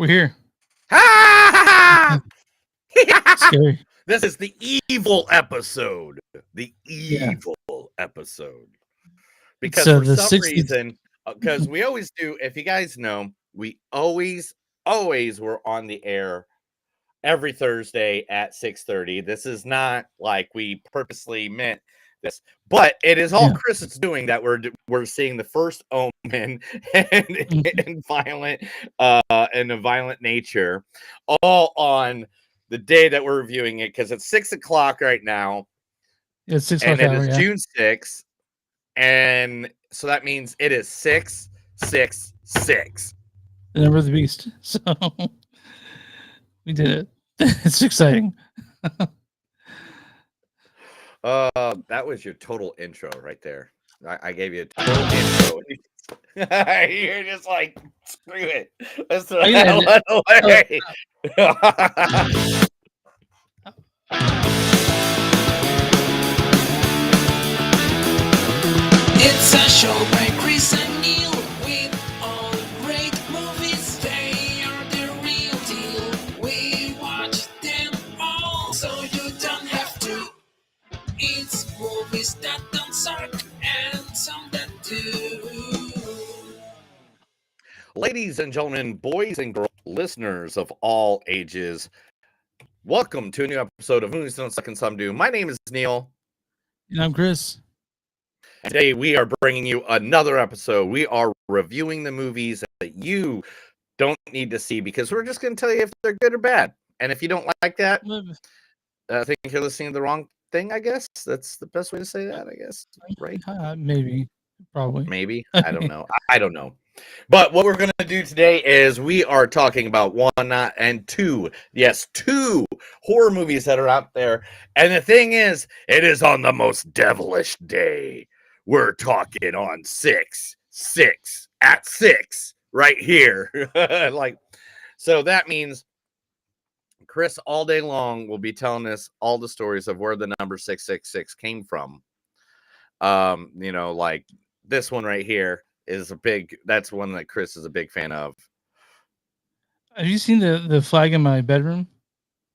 We're here. Ha! Scary. This is the evil episode. The Yeah. evil episode. It's Because for the some 60th. reason, because we always do, if you guys know, we always were on the air every Thursday at 6:30. This is not like we purposely meant this, but it is all Yeah. Chris is doing that we're seeing the first Omen Mhm. and violent and a violent nature all on the day that we're reviewing it because it's 6 o'clock right now It's 6 o'clock and it hour. is Yeah. June 6th, and so that means it is 666. The number of the beast. So we did it. It's exciting. That was your total intro right there. I gave you a total intro. You're just like, screw it. Let's throw I that did it. one away. It's a show by Chris and Neil with all great movies. They are the real deal. We watch them all, so you don't have to. It's movies that don't suck and some that do. Ladies and gentlemen, boys and girls, listeners of all ages, welcome to a new episode of Movies Don't Suck and Some Do. My name is Neil. And I'm Chris. And today we are bringing you another episode. We are reviewing the movies that you don't need to see because we're just going to tell you if they're good or bad. And if you don't like that, I think you're listening to the wrong thing, I guess. That's the best way to say that, I guess. Right? Maybe. Probably. Maybe. I don't know. I don't know. But what we're going to do today is we are talking about one and two. Yes, two horror movies that are out there. And the thing is, it is on the most devilish day. We're talking on 6 at 6 right here. So that means Chris all day long will be telling us all the stories of where the number 666 came from. Like this one right here is that's one that Chris is a big fan of. Have you seen the flag in my bedroom?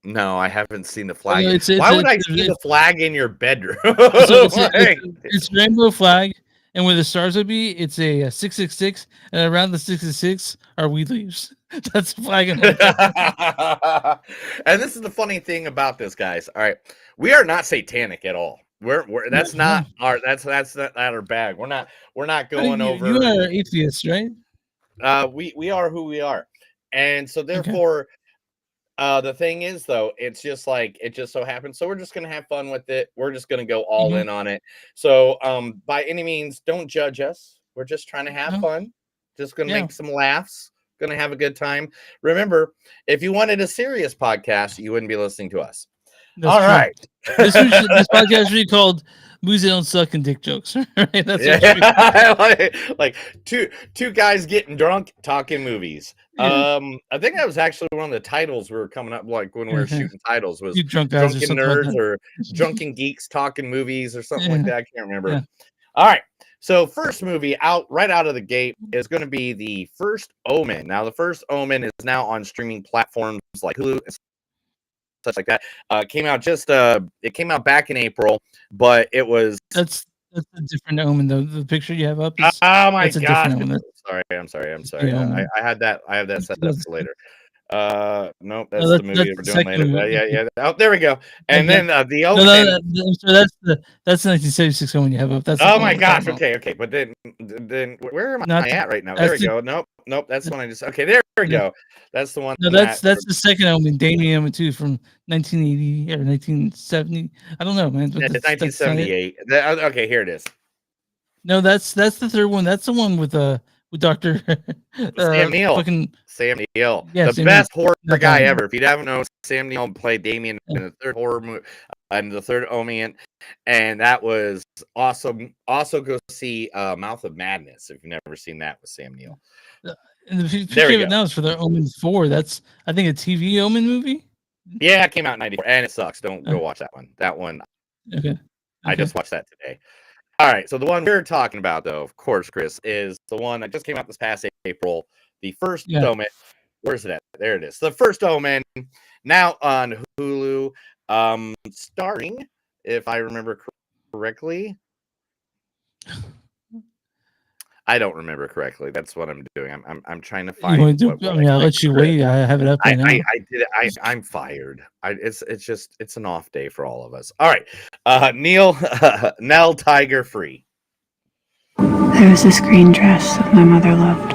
No, I haven't seen the Oh, flag. no, Why would I see the flag in your bedroom? it's rainbow flag, and where the stars would be, it's a 666, and around the 666 are weed leaves. That's the flag in my bedroom. And this is the funny thing about this, guys. All right, we are not satanic at all. We're that's not our that's not our bag. We're not going over. You are atheists, right? We are who we are, and so therefore. The thing is, though, it's just like it just so happens. So we're just gonna have fun with it. We're just gonna go all in on it. So, by any means, don't judge us. We're just trying to have fun. Just gonna make some laughs. Gonna have a good time. Remember, if you wanted a serious podcast, you wouldn't be listening to us. That's all true. right. This podcast should be called "Movies That Don't Suck" and Dick Jokes. Right? That's like two guys getting drunk talking movies. Yeah. I think that was actually one of the titles we were coming up like when we were shooting titles was You drunk guys drunken or nerds like or drunken geeks talking movies or something like that. I can't remember. Yeah. All right. So first movie right out of the gate is going to be the first Omen. Now the first Omen is now on streaming platforms like Hulu and such like that. It came out back in April, but it was that's a different Omen though. The picture you have up is oh my that's a gosh. different Omen. I'm sorry. I had that set up for later. Nope, that's the movie we're doing later. Yeah. Oh, there we go. And then the Omen. So that's the 1976 Omen you have up. That's oh my gosh. Okay. But then where am I at right now? There we go. Nope. That's the one I just. Okay, there we go. That's the one. No, that's the second Omen, Damien Omen 2 from 1980 or 1970. I don't know, man. It's 1978. Okay, here it is. No, that's the third one. That's the one with Dr. Sam Neill. Sam Neill. Yeah, the best horror guy ever. If you haven't known, Sam Neill played Damien in the third horror movie and the third Omen, and that was awesome. Also go see Mouth of Madness if you've never seen that with Sam Neill. And the picture of it now is for the Omen 4. That's I think a TV Omen movie. Yeah, it came out in '94 and it sucks. Don't go watch that one. That one. Okay. I just watched that today. All right, so the one we're talking about, though, of course, Chris, is the one that just came out this past April, the first Omen, Where's it at? There it is. The first Omen, now on Hulu, starring, if I remember correctly. I don't remember correctly. That's what I'm doing. I'm trying to find. I'll let you wait. I have it up right now. I did it. I'm fired. It's an off day for all of us. All right, Neil, Nell Tiger Free. There was this green dress that my mother loved.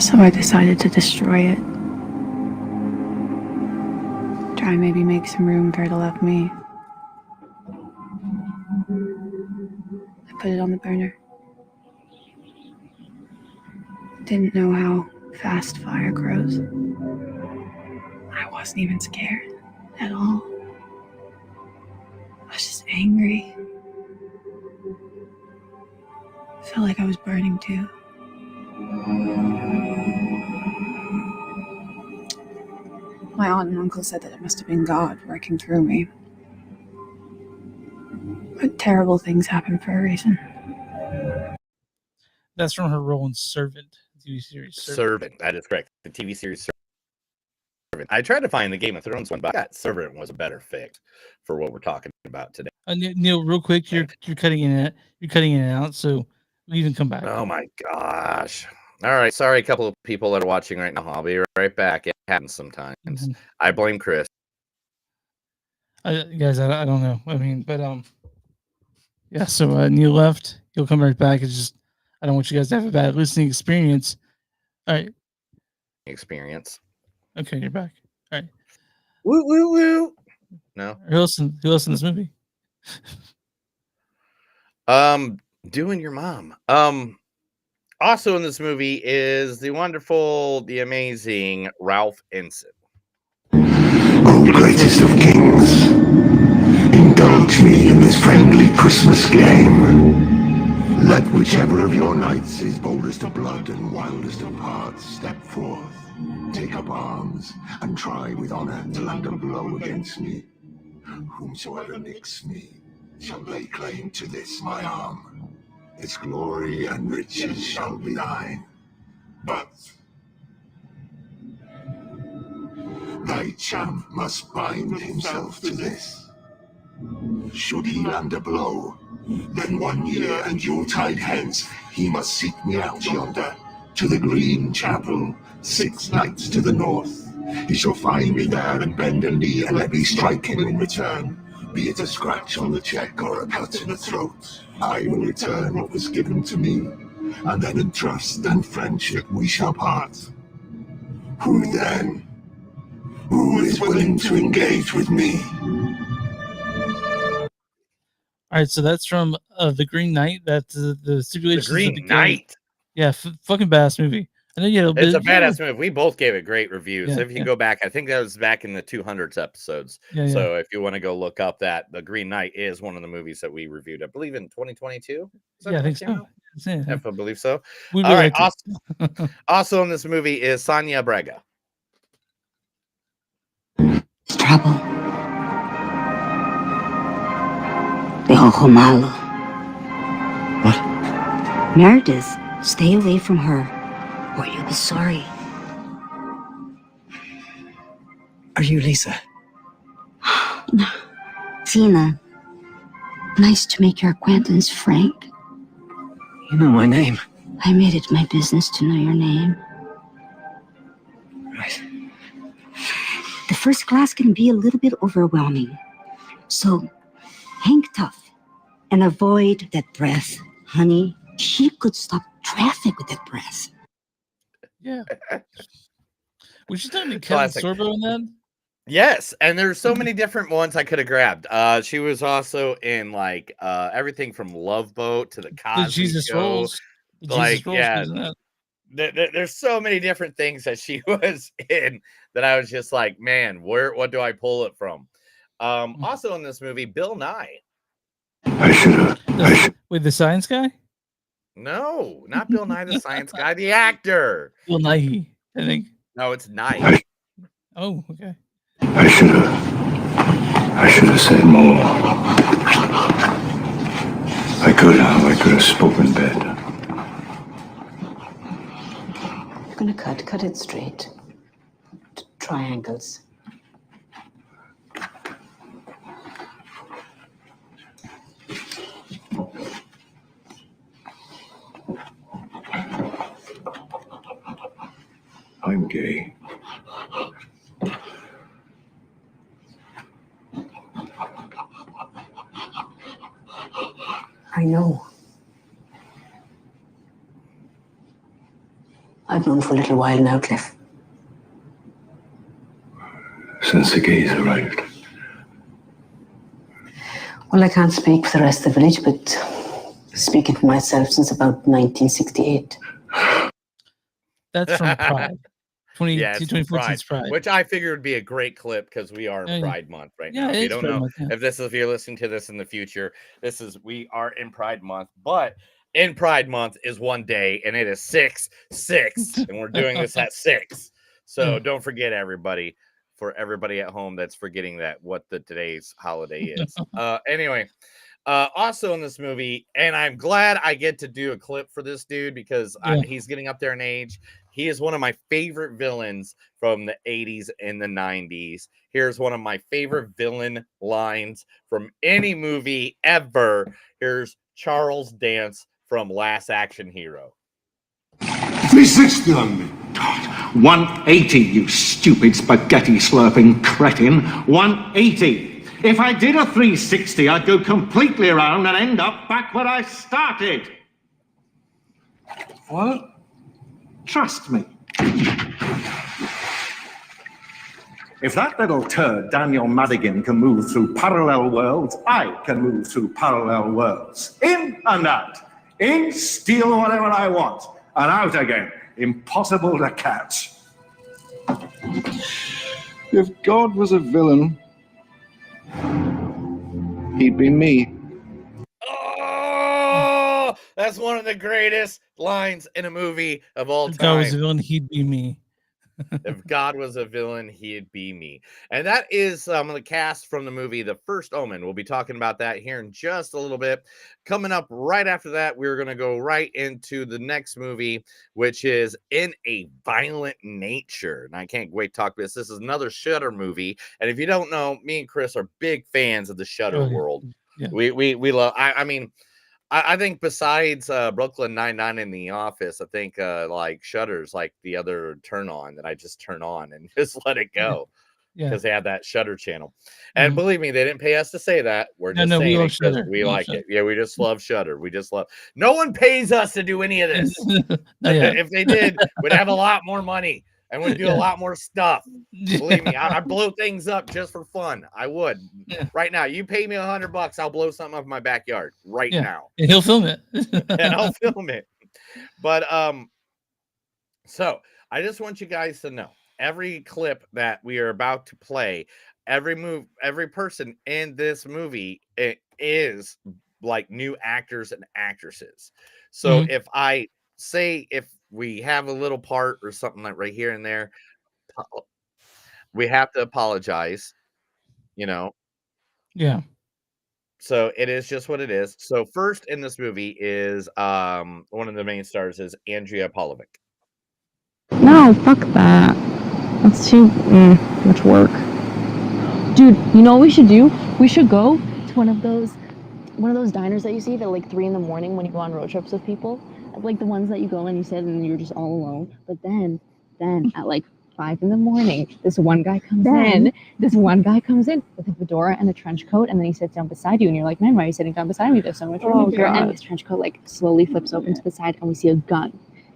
So I decided to destroy it. Try and maybe make some room for her to love me. I put it on the burner. Didn't know how fast fire grows. I wasn't even scared at all. I was just angry. Felt like I was burning too. My aunt and uncle said that it must have been God working through me. But terrible things happen for a reason. That's from her role in Servant, TV series. Servant. That is correct. The TV series Servant. I tried to find the Game of Thrones one, but I thought Servant was a better fit for what we're talking about today. Neil, real quick, you're cutting in and out, so we even come back. Oh my gosh. All right. Sorry, a couple of people that are watching right now. I'll be right back. It happens sometimes. Mm-hmm. I blame Chris. Guys, I don't know. I mean, but yeah. So Neil left. He'll come right back. It's just I don't want you guys to have a bad listening experience. All right. Experience. Okay, you're back. All right. Woo woo woo. No. Who else in this movie? Doing your mom. Also in this movie is the wonderful, the amazing Ralph Ensign. O greatest of kings, indulge me in this friendly Christmas game. Let whichever of your knights is boldest of blood and wildest of hearts step forth, take up arms, and try with honor to land a blow against me. Whomsoever nicks me shall lay claim to this my arm. Its glory and riches shall be thine. But thy champ must bind himself to this. Should he land a blow, then 1 year and Yuletide hence he must seek me out yonder, to the Green Chapel, 6 nights to the north. He shall find me there and bend a knee and let me strike him in return. Be it a scratch on the cheek or a cut in the throat, I will return what was given to me, and then in trust and friendship we shall part. Who then? Who is willing to engage with me? All right, so that's from The Green Knight. That's the stipulations. The Green Knight. Yeah, fucking badass movie. I know you had it's a badass movie. We both gave it great reviews. Yeah, if you go back, I think that was back in the 200s episodes. Yeah, so if you want to go look up that, The Green Knight is one of the movies that we reviewed, I believe, in 2022. Yeah, I think so. If I believe so. All right. Also in this movie is Sonia Braga. It's trouble. De ojo malo. What? Meredith, stay away from her, or you'll be sorry. Are you Lisa? No. Tina. Nice to make your acquaintance, Frank. You know my name. I made it my business to know your name. Right. The first class can be a little bit overwhelming. So, hang tough and avoid that breath, honey. She could stop traffic with that breath. Yeah. Was she talking to Kevin Sorbo in that? Yes, and there's so many different ones I could have grabbed. She was also in like everything from Love Boat to the Cosby Jesus Show. Rolls. Like, yeah, there's so many different things that she was in that I was just like, man, what do I pull it from? Also in this movie, Bill Nye. Wait, the science guy? No, not Bill Nye, the science guy, the actor. Bill Nighy, I think. No, it's Nye. Oh, okay. I should have said more. I could have spoken better. you're gonna cut it straight. Triangles. I'm gay. I know. I've known for a little while now, Cliff. Since the gays arrived. Well, I can't speak for the rest of the village, but speaking for myself since about 1968. That's from Pride. Yeah, it's 2014's Pride. which I figured would be a great clip because we are in Pride Month right now. If you don't know, if you're listening to this in the future, we are in Pride Month, but in Pride Month is one day and it is 6/6, and we're doing this at 6. So don't forget, everybody, for everybody at home that's forgetting that what today's holiday is. Anyway. Also in this movie, and I'm glad I get to do a clip for this dude because he's getting up there in age. He is one of my favorite villains from the 80s and the 90s. Here's one of my favorite villain lines from any movie ever. Here's Charles Dance from Last Action Hero. 360 on me. God, 180, you stupid spaghetti slurping cretin. 180. If I did a 360, I'd go completely around and end up back where I started. What? Trust me. If that little turd, Daniel Madigan, can move through parallel worlds, I can move through parallel worlds. In and out. In, steal whatever I want. And out again. Impossible to catch. If God was a villain, he'd be me. Oh, that's one of the greatest lines in a movie of all time. If God was a villain, he'd be me. If God was a villain, he'd be me. And that is the cast from the movie The First Omen. We'll be talking about that here in just a little bit. Coming up right after that, we're going to go right into the next movie, which is In a Violent Nature. And I can't wait to talk about this. This is another Shudder movie. And if you don't know, me and Chris are big fans of the Shudder world. Yeah. We love, I think besides Brooklyn Nine-Nine and The Office, I think like Shudder's like the other turn on that I just turn on and just let it go because they have that Shudder channel. And believe me, they didn't pay us to say that. We're just saying it because we like it. Yeah, we just love Shudder. We just love. No one pays us to do any of this. If they did, we'd have a lot more money. And we'd do a lot more stuff. Believe me, I blow things up just for fun. I would. Right now, you pay me $100, I'll blow something up in my backyard right now. And he'll film it. And I'll film it. But so I just want you guys to know every clip that we are about to play, every person in this movie, it is like new actors and actresses. So if I say if we have a little part or something like right here and there, we have to apologize, Yeah. So it is just what it is. So first in this movie is one of the main stars is Andrea Pavlovic. No, fuck that. That's too much work. Dude, you know what we should do? We should go to one of those diners that you see that like 3 a.m. when you go on road trips with people. Like the ones that you go and you sit and you're just all alone. But then at like 5 a.m, this one guy comes in with a fedora and a trench coat, and then he sits down beside you, and you're like, man, why are you sitting down beside me? There's so much room here. And his trench coat like slowly flips open to the side, and we see a gun.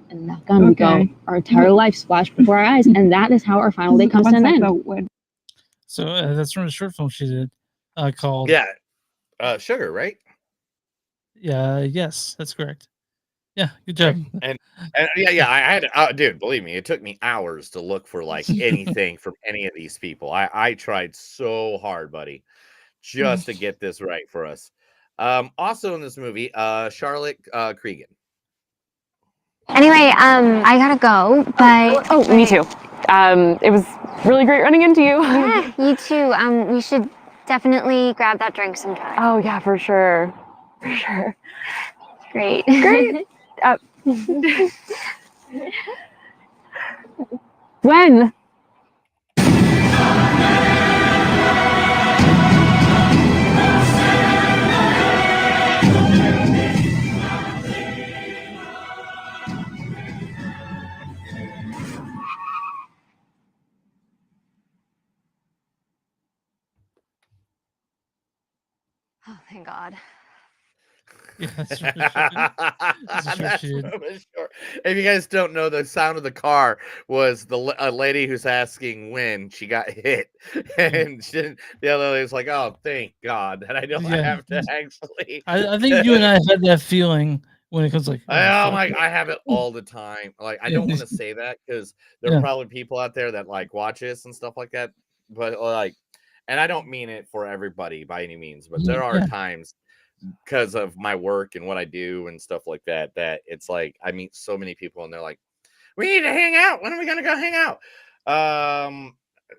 And in that gun, we go, our entire life splashed before our eyes, and that is how our final day comes to an end. So that's from a short film she did called Sugar, right? Yeah, yes, that's correct. Yeah, good job. And I had dude, believe me, it took me hours to look for like anything from any of these people. I tried so hard, buddy, just to get this right for us. Also in this movie, Charlotte Cregan. Anyway, I gotta go, but me too. It was really great running into you. Yeah, you too. We should definitely grab that drink sometime. Oh yeah, for sure. For sure. Great. When? Oh, thank God. Yeah, that's for sure. That's for That's sure. for sure. If you guys don't know, the sound of the car was a lady who's asking when she got hit, and the other lady's like, "Oh, thank God that I don't Yeah. have to actually." I think you and I had that feeling when it comes like, oh, Oh fuck. my! I have it all the time. Like, I Yeah. don't want to say that because there are Yeah. probably people out there that like watch this and stuff like that. But like, and I don't mean it for everybody by any means, but there are Yeah. times because of my work and what I do and stuff like that, that it's like I meet so many people and they're like, "We need to hang out. When are we gonna go hang out?"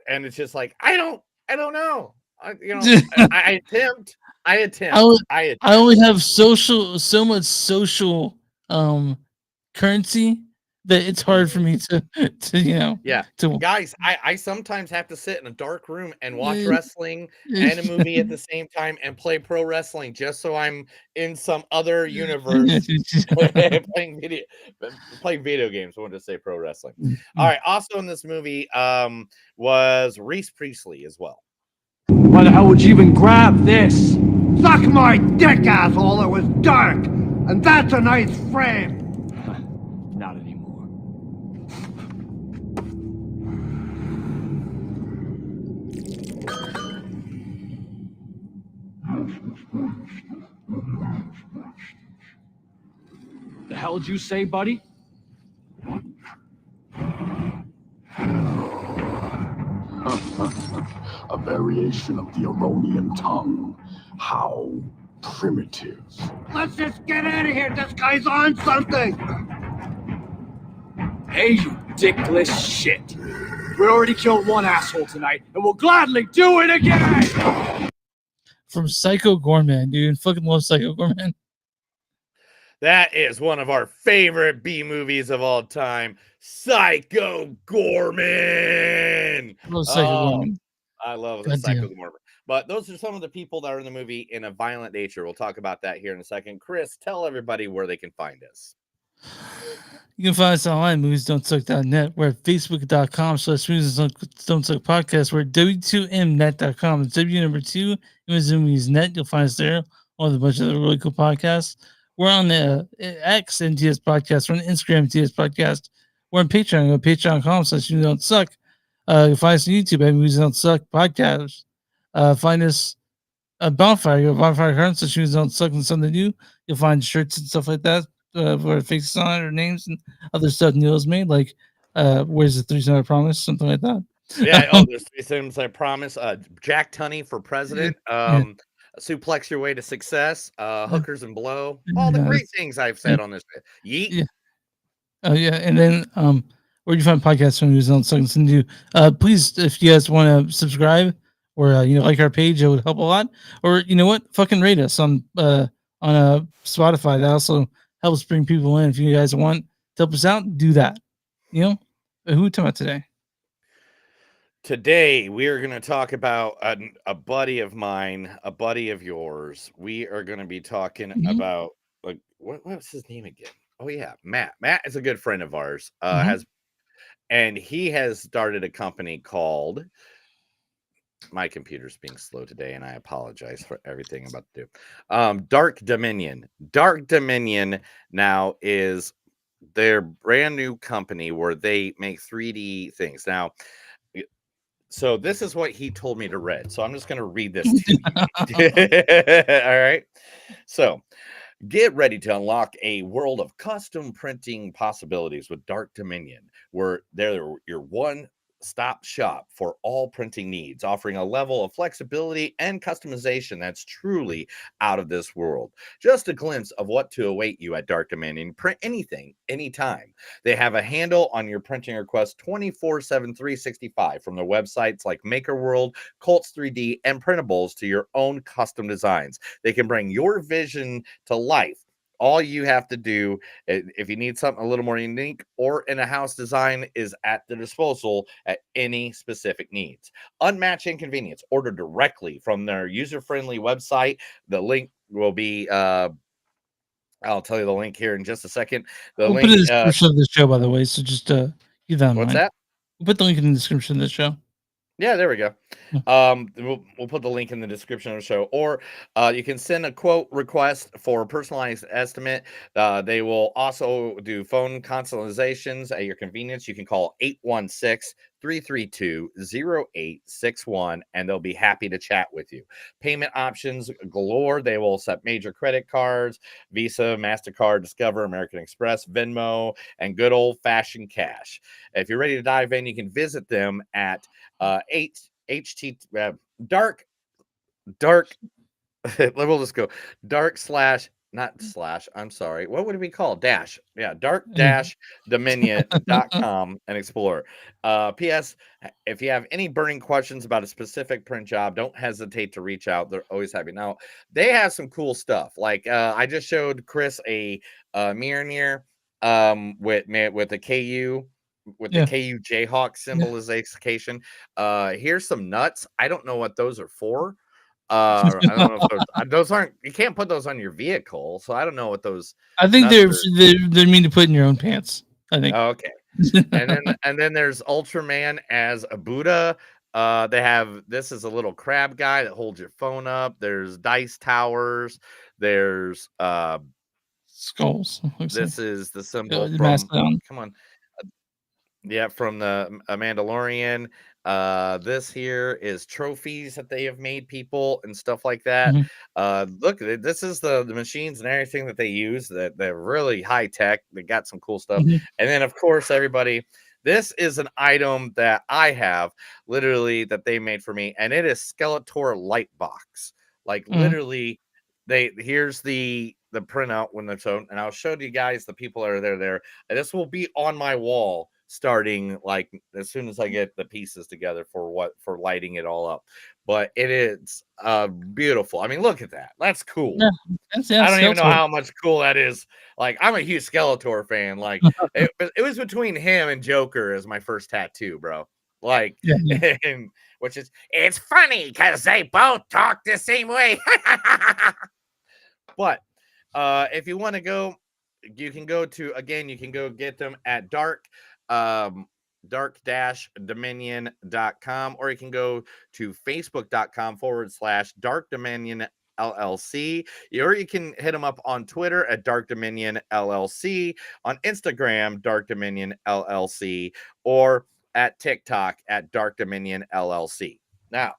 And it's just like I don't know. I attempt. I attempt. I I I attempt. only have so much social currency that it's hard for Mhm. me to Yeah. to Guys, I sometimes have to sit in a dark room and watch yeah. wrestling and a movie at the same time and play pro wrestling just so I'm in some other universe playing video playing video games. I wanted to say pro wrestling. All right. Also in this movie was Reese Priestley as well. Why the hell would you even grab this? Suck my dick, asshole! It was dark! And that's a nice frame! Not anymore. The hell did you say, buddy? A variation of the Aronian tongue. How primitive. Let's just get out of here! This guy's on something! Hey, you dickless shit! We already killed one asshole tonight, and we'll gladly do it again! From Psycho Gorman, dude. Fucking love Psycho Gorman. That is one of our favorite B movies of all time, Psycho Gorman. Love Psycho Gorman. I love the God Psycho damn. Gorman. But those are some of the people that are in the movie in a violent nature. We'll talk about that here in a second. Chris, tell everybody where they can find us. You can find us online at moviesdon'tsuck.net. We're at facebook.com/moviesdon'tsuck podcast. We're at w2mnet.com. It's W number 2, movies.net. You'll find us there. On a bunch of other really cool podcasts. We're on the X NTS podcast. We're on Instagram TS podcast. We're on Patreon. Go to patreon.com/moviesdon'tsuck. You'll find us on YouTube at Movies Don't Suck podcast. Find us at Bonfire. Go to Bonfire Currents. Movies Don't Suck and something new. You'll find shirts and stuff like that. Our faces on it, or names and other stuff Neil's made, like where's the 3 Cent Promise, something like that. Yeah, oh, there's 3 Sims, I promise. Jack Tunney for president. Yeah. Suplex your way to success. Hookers and blow. All the great things I've said on this. Yeet. Yeah. Oh yeah, and then where do you find podcasts from News on Seconds and Do? Please, if you guys want to subscribe or like our page, it would help a lot. Or you know what, fucking rate us on Spotify. That also helps bring people in. If you guys want to help us out, do that. You know, who are we talking about today? Today we are going to talk about a buddy of mine, a buddy of yours. We are going to be talking about like what's his name again? Oh yeah, Matt. Matt is a good friend of ours. He has started a company called. My computer's being slow today, and I apologize for everything I'm about to do. Dark Dominion. Dark Dominion now is their brand new company where they make 3D things. Now, so this is what he told me to read. So I'm just going to read this to you. All right. So get ready to unlock a world of custom printing possibilities with Dark Dominion, where they're your one-stop shop for all printing needs, offering a level of flexibility and customization that's truly out of this world. Just a glimpse of what to await you at Dark Dominion. Print anything, anytime. They have a handle on your printing request 24/7, 365 from their websites like MakerWorld, Colts 3D, and Printables to your own custom designs. They can bring your vision to life all you have to do, if you need something a little more unique or in a house design, is at the disposal at any specific needs. Unmatched inconvenience. Order directly from their user-friendly website. The link will be I'll tell you the link here in just a second. The We'll put it in link the description of the show, by the way. So just keep that in what's mind. that? We'll put the link in the description of the show. Yeah, there we go. Yeah. We'll put the link in the description of the show, or you can send a quote request for a personalized estimate. They will also do phone consultations at your convenience. You can call 816-332-0861, and they'll be happy to chat with you. Payment options galore. They will accept major credit cards, Visa, MasterCard, Discover, American Express, Venmo, and good old-fashioned cash. If you're ready to dive in, you can visit them at dark we'll just go dark slash not slash I'm sorry, what would it be called? Dash. Yeah, dark dash dominion.com and explore. PS, if you have any burning questions about a specific print job, don't hesitate to reach out. They're always happy. Now they have some cool stuff. Like I just showed Chris a Mjolnir with the KU with the Yeah. KU Jayhawk symbolization. Here's some nuts. I don't know what those are for. I don't know if those aren't. You can't put those on your vehicle, so I don't know what those. I think nuts they're mean to put in your own pants. I think. Okay, and then there's Ultraman as a Buddha. They have this is a little crab guy that holds your phone up. There's dice towers. There's Skulls. this is the symbol the from. Mastodon. Come on. Yeah, from the Mandalorian. This here is trophies that they have made people and stuff like that. Look, this is the machines and everything that they use. That they're really high tech. They got some cool stuff. And then, of course, everybody, this is an item that I have literally that they made for me, and it is Skeletor light box. Like literally, here's the printout when they're shown, and I'll show you guys the people that are there. And this will be on my wall starting like as soon as I get the pieces together for lighting it all up. But it is beautiful. I mean, look at that. That's cool. Yeah, I don't even know Skeletor. how much cool that is. Like, I'm a huge Skeletor fan. Like, it was between him and Joker as my first tattoo, bro. Like, and which is it's funny because they both talk the same way. But if you want to go, you can go to you can go get them at dark-dominion.com, or you can go to facebook.com/Dark Dominion LLC, or you can hit them up on Twitter at Dark Dominion LLC, on Instagram Dark Dominion LLC, or at TikTok at Dark Dominion LLC. Now,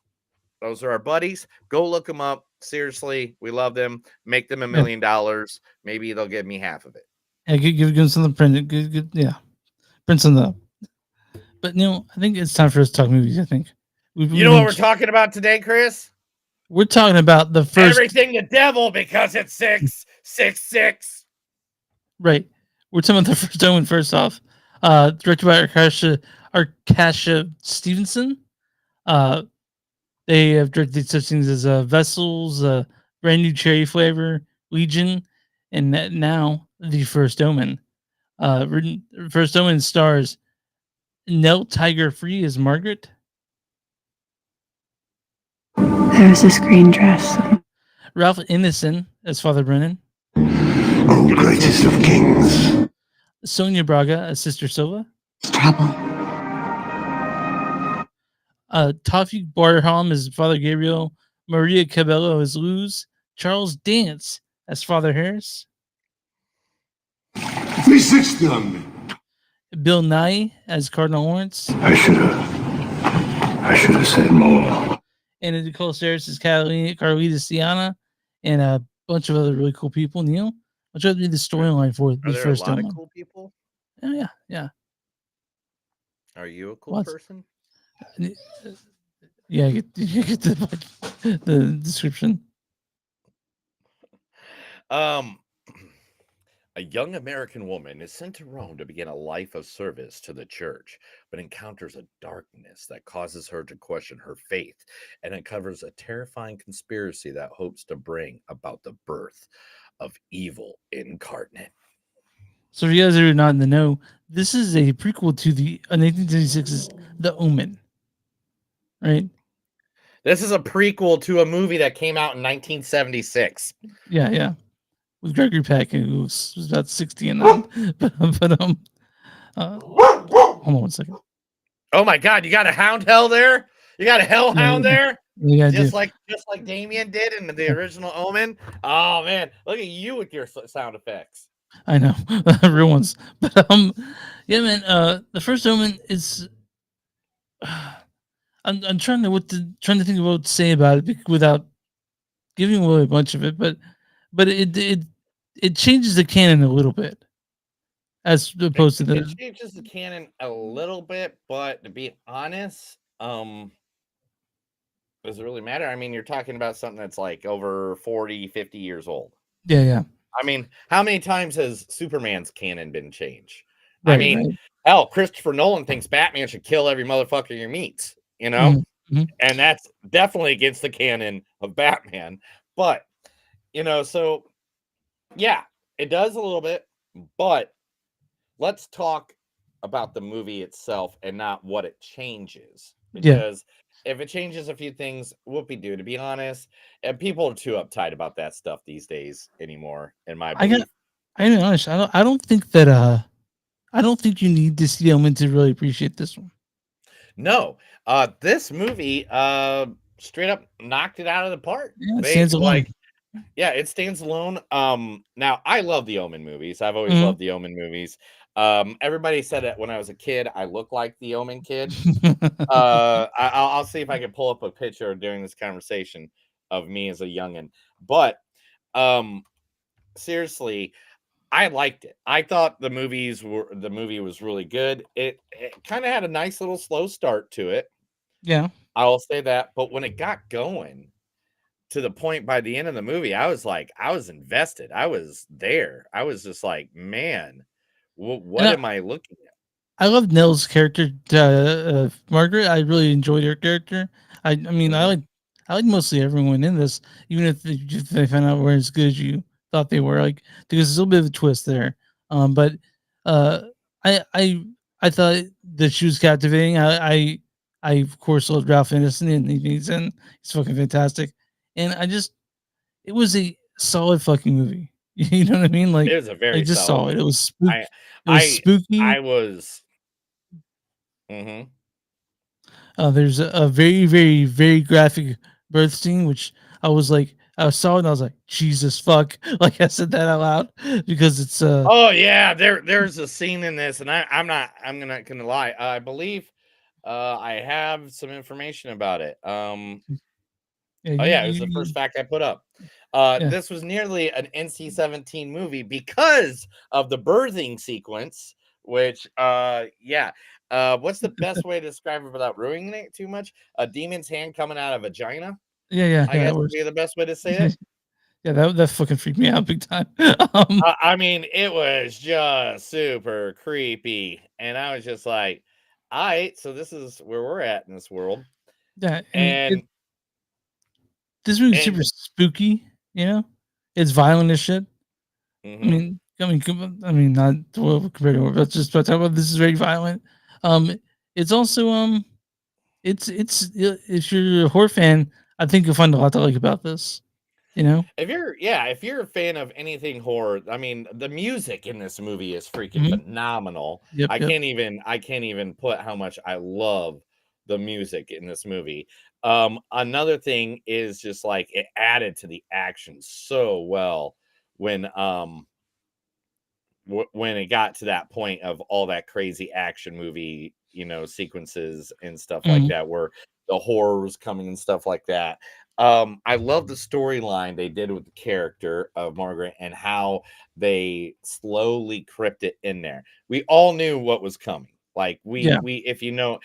those are our buddies. Go look them up. Seriously, we love them. Make them $1 million. Maybe they'll give me half of it. Yeah, give them some print. Good, yeah, print some up. But I think it's time for us to talk movies. I think. You know what we're talking about today, Chris? We're talking about the first everything the devil because it's 666. Right. We're talking about the first Omen. First off, directed by Arkasha Stevenson. They have directed such things as Vessels, Brand New Cherry Flavor, Legion, and now the first Omen. First Omen stars Nell Tiger Free as Margaret. There's this green dress. Ralph Ineson as Father Brennan. O greatest of kings. Sonia Braga as Sister Silva. Trouble. Tawfiq Barham as Father Gabriel. Maria Cabello as Luz. Charles Dance as Father Harris. 360 on me. Bill Nye as Cardinal Lawrence. I should have said more. And Nicole Saris as Carlita Siana, and a bunch of other really cool people. Neil, I'll try to do the storyline for the first Are there a lot Omen. of cool people? Yeah. Are you a cool person? Yeah, you get the description. A young American woman is sent to Rome to begin a life of service to the church, but encounters a darkness that causes her to question her faith and uncovers a terrifying conspiracy that hopes to bring about the birth of evil incarnate. So if you guys are not in the know, this is a prequel to the 1976's The Omen, right? This is a prequel to a movie that came out in 1976. Yeah. With Gregory Peck, who was about 60 in that. Hold on 1 second. Oh my God, you got a hound hell there? You got a hellhound there? Yeah, I Just do. like Damien did in the original Omen. Oh man, look at you with your sound effects. I know, real ones. But yeah, man. The first Omen is. I'm trying to think of what to say about it without giving away a bunch of it, but it changes the canon a little bit as opposed to It the changes the canon a little bit, but to be honest, does it really matter? I mean, you're talking about something that's like over 40, 50 years old. yeah. I mean, how many times has Superman's canon been changed? I Right, mean, right. hell, Christopher Nolan thinks Batman should kill every motherfucker he meets, you know? Mhm. And that's definitely against the canon of Batman. But, so yeah, it does a little bit, but let's talk about the movie itself and not what it changes. Yeah. Because if it changes a few things, whoopie-doo, to be honest, and people are too uptight about that stuff these days anymore, in my I got. belief. I mean, honest. I don't think that. I don't think you need to see Omen to really appreciate this one. No, this movie straight up knocked it out of the park. Yeah, it They stands alone. like, yeah, it stands alone. Now I love the Omen movies. I've always Mhm. loved the Omen movies. Everybody said that when I was a kid, I look like the Omen kid. I'll see if I can pull up a picture during this conversation of me as a youngin. But seriously, I liked it. I thought the movie was really good. It kind of had a nice little slow start to it. Yeah. I will say that. But when it got going to the point by the end of the movie, I was like, I was invested. I was there. I was just like, man, And what am I looking at? I love Nell's character, Margaret. I really enjoyed her character. I mean, Mhm. I like mostly everyone in this, even if they found out weren't as good as you thought they were. Like, because there's a little bit of a twist there. But uh, I I I thought that she was captivating. I of course loved Ralph Ineson, and he's fucking fantastic. And it was a solid fucking movie. You know what I mean? It was a very Just solid solid. It movie. was spook. I It was I spooky. I was. Mhm. There's a very, very, very graphic birth scene, which I saw it and I was like, Jesus fuck. Like I said that out loud because it's Oh yeah, there's a scene in this, and I'm not gonna lie. I believe I have some information about it. yeah, Oh yeah, it was the first fact I put up. yeah. This was nearly an NC-17 movie because of the birthing sequence, which yeah. What's the best way to describe it without ruining it too much? A demon's hand coming out of a vagina, I Yeah, guess that would works. be the best way to say it. Yeah, that fucking freaked me out big time. um I mean, it was just super creepy, and I was just like, "All right, so this is where we're at in this world." yeah, I mean And this movie's and super spooky, you know? It's violent as shit. mhm. Not well compared to but just about talk about this is very violent. Um it's also if you're a horror fan, I think you'll find a lot to like about this. You know? If you're a fan of anything horror, I mean, the music in this movie is freaking Mhm. phenomenal. Yep, yep. I can't even put how much I love the music in this movie. Another thing is just like it added to the action so well when when it got to that point of all that crazy action movie, sequences and stuff like Mhm. that, where the horror was coming and stuff like that. I love the storyline they did with the character of Margaret and how they slowly crept it in there. We all knew what was coming. Like Yeah, we if you know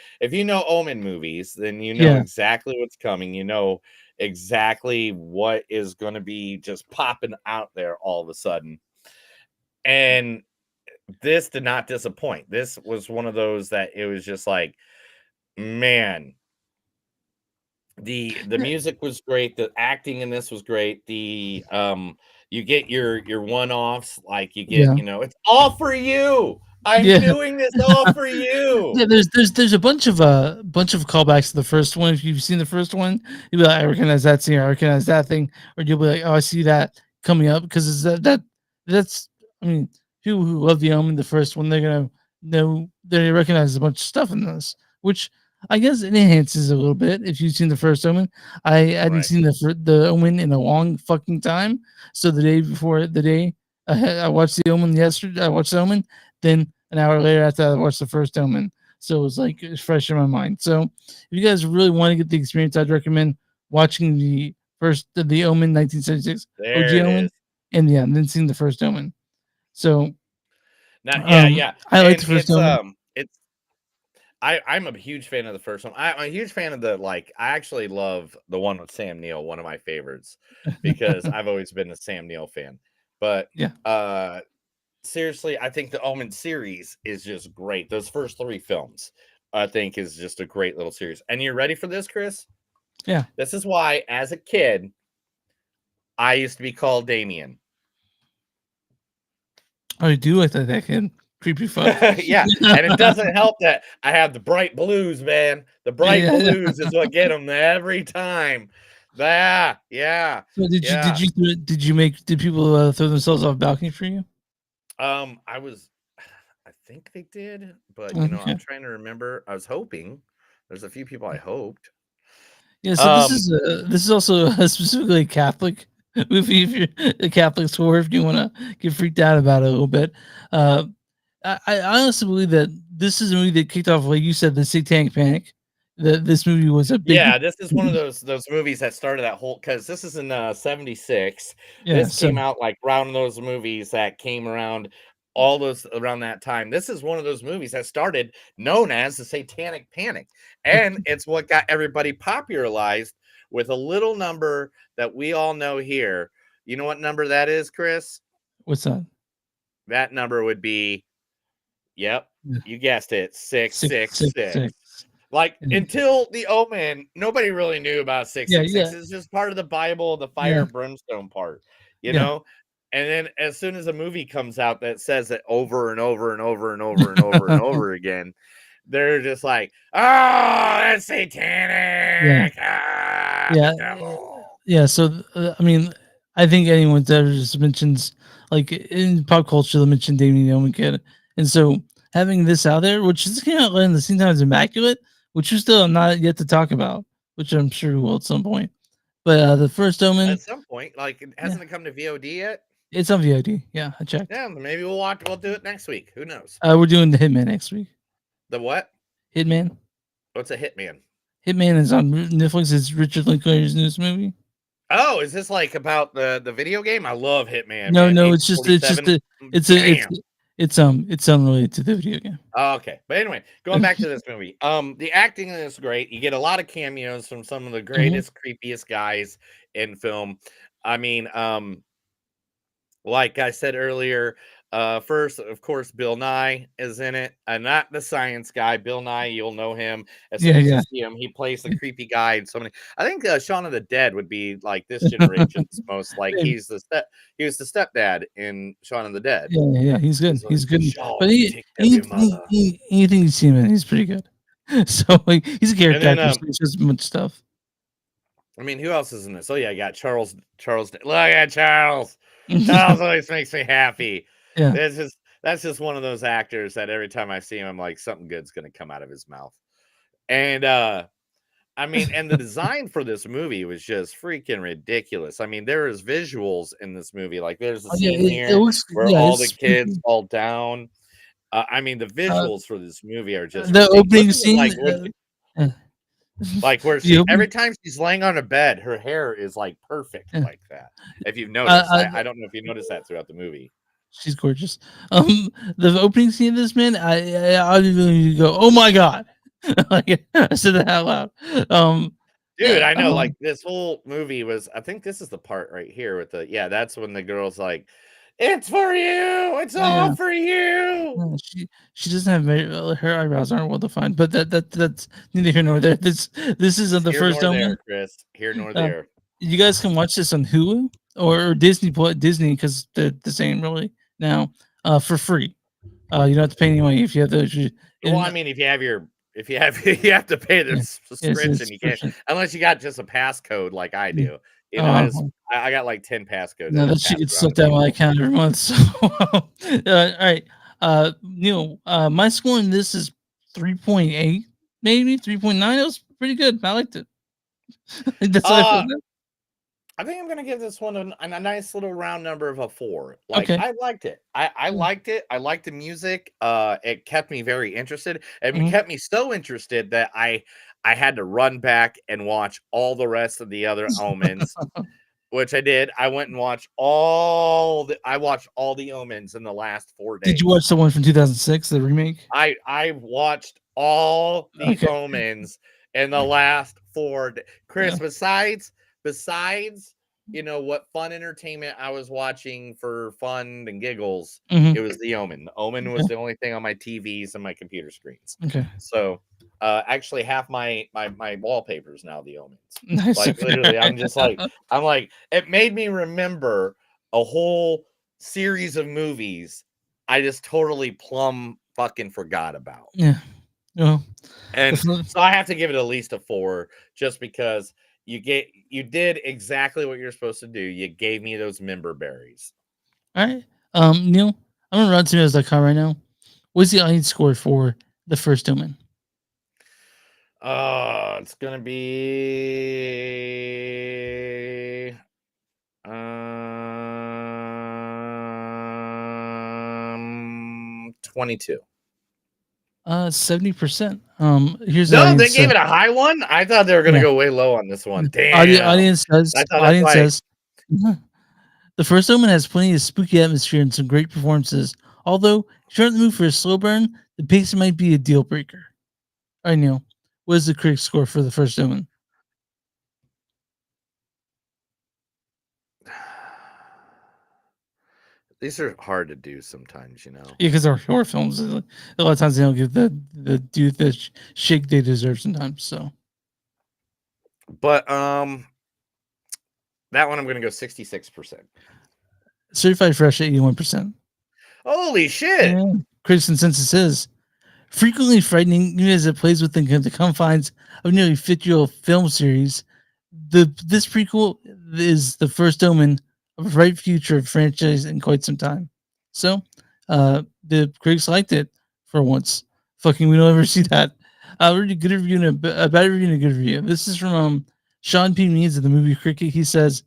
Omen movies, then you know yeah. exactly what's coming. You know exactly what is going to be just popping out there all of a sudden. And this did not disappoint. This was one of those that it was just like, man, the Yeah, music was great, the acting in this was great, the You get your one-offs, like you get, Yeah. it's all for you. I'm Yeah. doing this all for you. Yeah, there's a bunch of callbacks to the first one. If you've seen the first one, you'll be like, I recognize that scene, I recognize that thing, or you'll be like, oh, I see that coming up because it's that's I mean, people who love the Omen, the first one, they're gonna know they recognize a bunch of stuff in this, which I guess it enhances a little bit if you've seen the first Omen. I hadn't Right. seen the Omen in a long fucking time, so the day before the day I watched the Omen yesterday, I watched the Omen, then an hour later after I watched the first Omen. So it was like it's fresh in my mind. So if you guys really want to get the experience, I'd recommend watching the Omen 1976 There OG it Omen, is. and yeah, and then seeing the first Omen. So Now, yeah, yeah. I like And the first Omen. it's I'm a huge fan of the first one. I'm a huge fan of I actually love the one with Sam Neill, one of my favorites, because I've always been a Sam Neill fan. But Yeah, seriously, I think the Omen series is just great. Those first 3 films, I think, is just a great little series. And you're ready for this, Chris? yeah. This is why, as a kid, I used to be called Damien. I do like that kid. Creepy fuck. Yeah, and it doesn't help that I have the bright blues, man. The bright Yeah. blues is what get them every time. Yeah, yeah, So yeah. did people throw themselves off balcony for you? I was, I think they did, but I'm Okay. trying to remember. I was hoping. There's a few people I hoped. Yeah, so Um, this is also specifically a Catholic movie. If you're a Catholic swore, if you want to get freaked out about it a little bit, uh, I honestly believe that this is a movie that kicked off, like you said, the Satanic Panic. That this movie was a big, Yeah, this is one of those movies that started that whole because this is in '76. yeah. This So came out like around those movies that came around all those around that time. This is one of those movies that started known as the Satanic Panic. And it's what got everybody popularized with a little number that we all know here. You know what number that is, Chris? what's that? That number would be, yep, Yeah. you guessed it, Six, six, 666. six. Like, Yeah, until the Omen, nobody really knew about yeah, 666. yeah, It's just part of the Bible, the fire yeah. and brimstone part, you Yeah. know? And then as soon as a movie comes out that says it over and over and over and over and over and over again, they're just like, oh, that's Yeah. satanic. Ah, Yeah, the devil. yeah. So I mean, I think anyone that ever just mentions like in pop culture, they mention Damien Yeoman Kid, and so having this out there, which is kind of in the same time as immaculate, which we still have not yet to talk about, which I'm sure we will at some point. But the first Omen, At some point, like, yeah, hasn't it come to VOD yet? it's on VOD. Yeah, I checked. Yeah, maybe we'll do it next week. Who knows? We're doing the Hitman next week. The what? Hitman. What's a hitman? Hitman is on Netflix. It's Richard Linklater's newest movie. Oh, is this like about the video game? I love Hitman, No, man. no, Agent it's just 47. it's Damn. it's unrelated to the video game. Oh, okay. But anyway, going back to this movie. The acting in this is great. You get a lot of cameos from some of the greatest, creepiest guys in film. I mean, like I said earlier, first, of course, Bill Nye is in it. Not the science guy. Bill Nye, you'll know him as soon Yeah, as you yeah. see him. He plays the creepy guy in so many. I think Shaun of the Dead would be like this generation's most like Maybe. he was the stepdad in Shaun of the Dead. Yeah, yeah, he's good. He's like, He's good. Shaun, But take care of your mother. anything you see him in, he's pretty good. So like he's a character then, actor, so it's just much stuff. I mean, who else is in this? Oh yeah, I got Charles. Look at Charles. Charles always makes me happy. Yeah. That's just one of those actors that every time I see him, I'm like, something good's gonna come out of his mouth. And I mean, and the design for this movie was just freaking ridiculous. I mean, there is visuals in this movie. Like, there's a Yeah, scene it here looks where yeah, all the it's kids freaking fall down. I mean, the uh, visuals for this movie are just the ridiculous. opening Listen to, scene. Uh, like where the opening, every time she's laying on a bed, her hair is like perfect yeah. like that. If you've noticed, I, I don't know if you noticed that throughout the movie. she's gorgeous. The opening scene of this, man, I literally go, oh my god, like I said that out loud. Dude, I know, Um, like this whole movie was, I think this is the part right here with that's when the girl's like, it's for you, it's all yeah. for you. No, she doesn't have her eyebrows aren't well defined, but that's neither here nor there. This is It's the here first nor Omen. there, Chris. Here nor there. You guys can watch this on Hulu. or Disney Disney because they're the same really now for free. You don't have to pay any money if you have those. Well, I mean, if you have you have to pay the Yeah, it's a subscription. You can't subscription. unless you got just a passcode like I Yeah. do. You know, Uh-huh. I got like 10 passcodes. I No, that just shit pass gets around to sucked out of my people. account every month. So, all right, Neil, my score in this is 3.8, maybe 3.9. It was pretty good. I liked it. That's what I feel. I think I'm gonna give this one a nice little round number of a 4. Like Okay. I liked it. I Yeah. liked it. I liked the music. It kept me very interested. And it Mhm. kept me so interested that I had to run back and watch all the rest of the other Omens, which I did. I went and watched I watched all the Omens in the last 4 Did you days. watch the one from 2006, the remake? I watched all the Okay. Omens in the last 4 Chris, Yeah. besides, you know, what fun entertainment I was watching for fun and giggles, Mhm. it was The Omen. The Omen was Yeah. the only thing on my TVs and my computer screens. Okay. So, actually half my wallpapers now The Omens. Nice. Like, Okay. literally, I'm like, it made me remember a whole series of movies I just totally plumb fucking forgot about. Yeah. Well, And definitely. so I have to give it at least a 4 just because you did exactly what you're supposed to do. You gave me those member berries. All right. Neil, I'm on RottenTomatoes.com right now. What's the audience score for the first Omen? It's gonna be 22. 70%. Here's the No, they audience. gave it a high one. I thought they were gonna Yeah. go way low on this one. Damn. Audience says. I thought that's Audience why. says. The first Omen has plenty of spooky atmosphere and some great performances. Although, if you're in the mood for a slow burn, the pacing might be a deal breaker. All right, Neil. What is the critic score for the first Omen? These are hard to do sometimes, you know. Yeah, because they're horror films. A lot of times they don't give the shake they deserve sometimes. So, But that one I'm gonna go 66%. certified fresh at 81%. Holy shit! Yeah. Critics consensus is frequently frightening, even as it plays within the confines of nearly 50-year-old film series. This prequel is the first omen of a bright future of franchise in quite some time. So, the critics liked it for once. Fucking, we don't ever see that. Really good review and a bad review and a good review. This is from Sean P. Means of the movie Cricket. He says,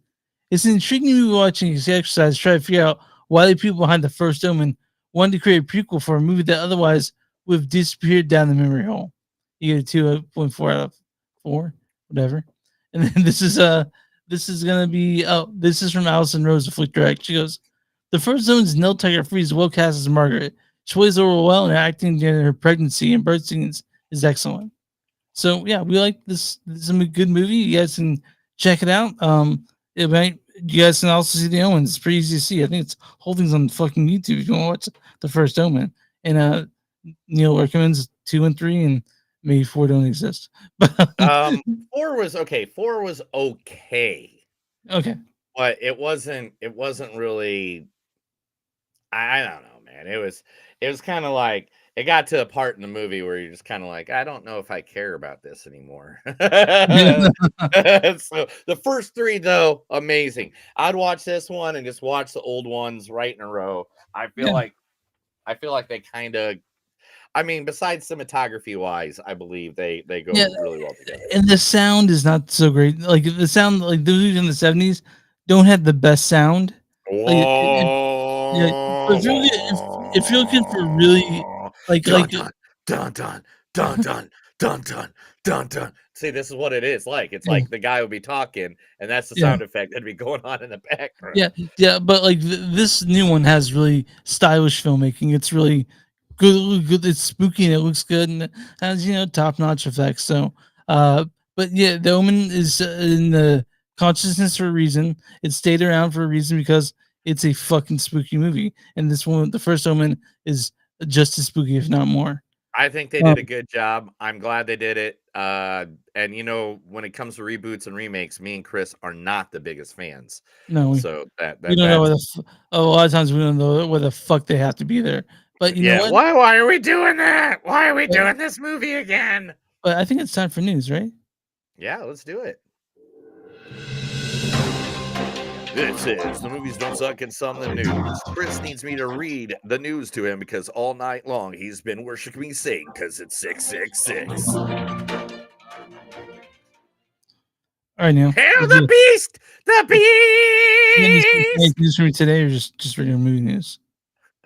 "It's an intriguing movie watching this exercise, try to figure out why the people behind the first Omen wanted to create a prequel for a movie that otherwise would have disappeared down the memory hole." You get a 2.4 out of 4, whatever. And then this is gonna be this is from Allison Rose of Flick Direct. She goes, "The first Omen's Nell Tiger Free is well cast as Margaret. She plays over well, and acting during her pregnancy and birth scenes is excellent." So yeah, we like this. This is a good movie. You guys can check it out. It might. You guys can also see the Omens. It's pretty easy to see. I think it's holdings on fucking YouTube if you want to watch the first Omen. And Neil recommends 2 and 3, and maybe 4 don't exist. But 4 was okay. 4 was okay, okay. but it wasn't really. I don't know, man. It was kind of like it got to a part in the movie where you're just kind of like, I don't know if I care about this anymore. So the first 3 though, amazing. I'd watch this one and just watch the old ones right in a row. I feel like they kind of. I mean, besides cinematography wise, I believe they go really well together. And the sound is not so great. Like the sound, like the movies in the 70s don't have the best sound. Like, yeah, but if you're looking for really dun, dun, dun, dun, dun, dun, dun, dun, dun, dun. See, this is what it is like. It's like the guy would be talking, and that's the sound effect that'd be going on in the background. Yeah, but like this new one has really stylish filmmaking. It's really good. It's spooky and it looks good and it has top notch effects. So, but yeah, the Omen is in the consciousness for a reason. It stayed around for a reason because it's a fucking spooky movie. And this one, the first Omen, is just as spooky, if not more. I think they did a good job. I'm glad they did it. And when it comes to reboots and remakes, me and Chris are not the biggest fans. No, So we don't know a lot of times we don't know where the fuck they have to be there. But you know what? Why are we doing that? Why are we doing this movie again? But I think it's time for news, right? Yeah, let's do it. This is The Movies Don't Suck and Some of the News. Chris needs me to read the news to him because all night long he's been worshiping Satan because it's 666. All right, Neil. Hail the beast! The You got any beast! news for me today, or just regular movie news?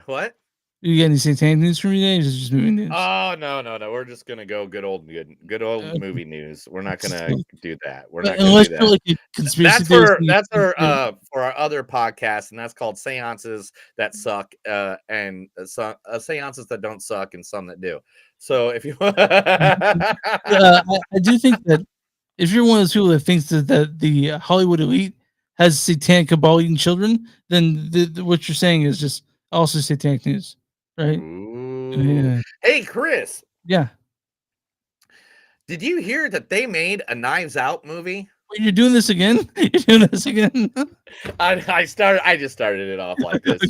What? You got any satanic news for me today, or just movie news? Oh no. We're just gonna go good old movie news. We're not gonna do that. We're not Unless gonna do that. like a conspiracy That's for our other podcast, and that's called Seances That Suck, and some seances that don't suck, and some that do. So if you, I do think that if you're one of those people that thinks that the Hollywood elite has satanic cabal eating children, then what you're saying is just also satanic news, right? Yeah. Hey, Chris. Yeah. Did you hear that they made a Knives Out movie? Wait, you're doing this again? You're doing this again? I just started it off like this.